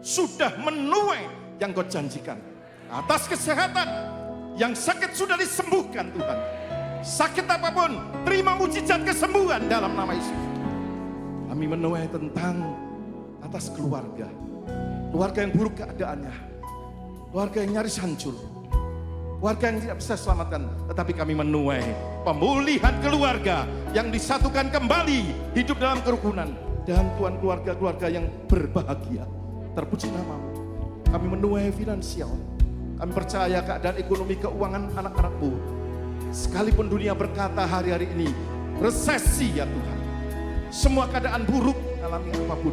sudah menuai yang Kau janjikan. Atas kesehatan, yang sakit sudah disembuhkan Tuhan. Sakit apapun, terima mujizat kesembuhan dalam nama Yesus. Kami menuai tentang atas keluarga. Keluarga yang buruk keadaannya. Keluarga yang nyaris hancur. Keluarga yang tidak bisa selamatkan. Tetapi kami menuai pemulihan keluarga yang disatukan kembali, hidup dalam kerukunan. Dan Tuhan, keluarga-keluarga yang berbahagia. Terpuji nama-Mu. Kami menuai finansial. Kami percaya keadaan ekonomi keuangan anak-anak-Mu, sekalipun dunia berkata hari-hari ini resesi ya Tuhan, semua keadaan buruk alami apapun,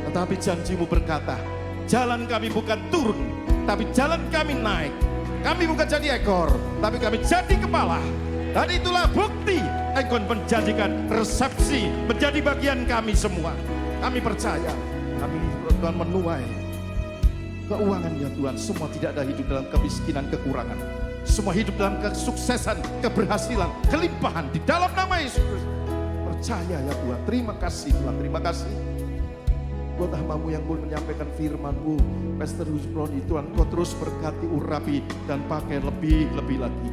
tetapi janji-Mu berkata, jalan kami bukan turun, tapi jalan kami naik. Kami bukan jadi ekor, tapi kami jadi kepala. Dan itulah bukti Engkau menjanjikan resepsi menjadi bagian kami semua. Kami percaya, kami Tuhan menuai keuangan ya Tuhan. Semua tidak ada hidup dalam kemiskinan, kekurangan. Semua hidup dalam kesuksesan, keberhasilan, kelimpahan di dalam nama Yesus Kristus. Percaya ya Tuhan. Terima kasih Tuhan, terima kasih. Buat hamba-Mu yang boleh menyampaikan firman-Mu, Pastor Husbroni, Tuhan Kau terus berkati, urapi, dan pakai lebih-lebih lagi.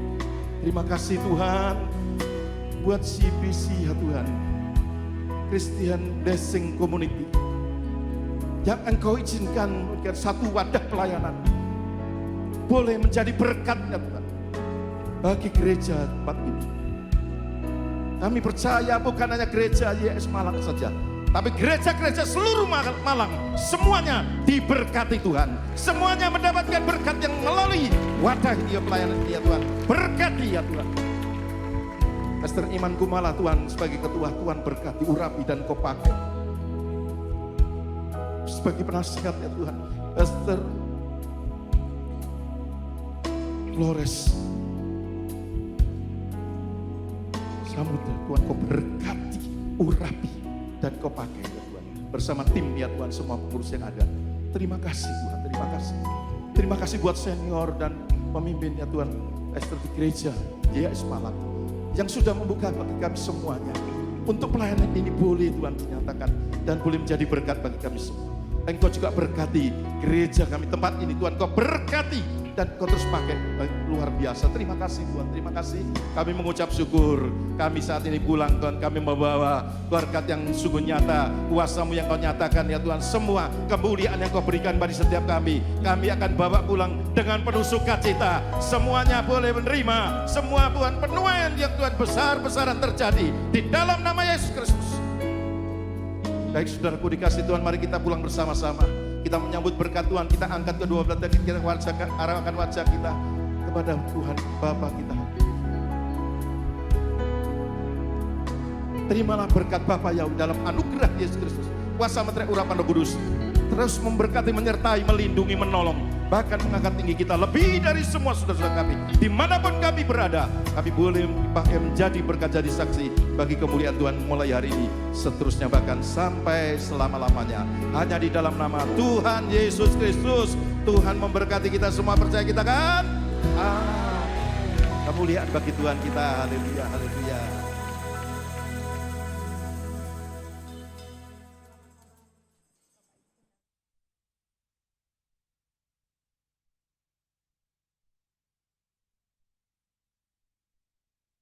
Terima kasih Tuhan. Buat CBC ya Tuhan, Christian Blessing Community, yang Engkau izinkan satu wadah pelayanan boleh menjadi berkat ya Tuhan bagi gereja tempat ini. Kami percaya bukan hanya gereja YS Malang saja, tapi gereja-gereja seluruh Malang semuanya diberkati Tuhan. Semuanya mendapatkan berkat yang melalui wadah ini pelayanan ini ya Tuhan. Berkati ya Tuhan. Pastor Iman Kumala Tuhan sebagai ketua, Tuhan berkati, urapi, dan Kau pakai sebagai penasihat ya Tuhan. Pastor Flores Samudra, Tuhan Kau berkati, urapi, dan Kau pakai ya Tuhan. Bersama tim ya Tuhan, semua pengurus yang ada. Terima kasih Tuhan, terima kasih. Terima kasih buat senior dan pemimpin ya Tuhan, pastor di gereja YS Malang, yang sudah membuka bagi kami semuanya. Untuk pelayanan ini boleh Tuhan dinyatakan dan boleh menjadi berkat bagi kami semua. Engkau juga berkati gereja kami, tempat ini Tuhan Kau berkati. Dan Kau terus pakai luar biasa. Terima kasih Tuhan, terima kasih. Kami mengucap syukur. Kami saat ini pulang Tuhan, kami membawa berkat yang sungguh nyata. Kuasa-Mu yang Kau nyatakan ya Tuhan. Semua kemuliaan yang Kau berikan bagi setiap kami. Kami akan bawa pulang dengan penuh sukacita. Semuanya boleh menerima. Semua Tuhan penuaian yang Tuhan besar-besaran terjadi di dalam nama Yesus Kristus. Baik saudaraku dikasih Tuhan, mari kita pulang bersama-sama. Kita menyambut berkat Tuhan, kita angkat kedua belah tangan kita, arahkan wajah kita kepada Tuhan Bapa kita. Terimalah berkat Bapa ya dalam anugerah Yesus Kristus. Kuasa meterai urapan Roh Kudus terus memberkati, menyertai, melindungi, menolong, bahkan mengangkat tinggi kita lebih dari semua saudara-saudara kami. Dimanapun kami berada, kami boleh dipakai menjadi berkat, jadi saksi bagi kemuliaan Tuhan mulai hari ini, seterusnya bahkan sampai selama-lamanya. Hanya di dalam nama Tuhan Yesus Kristus, Tuhan memberkati kita semua. Percaya kita kan? Kemuliaan bagi Tuhan kita. Haleluya, haleluya.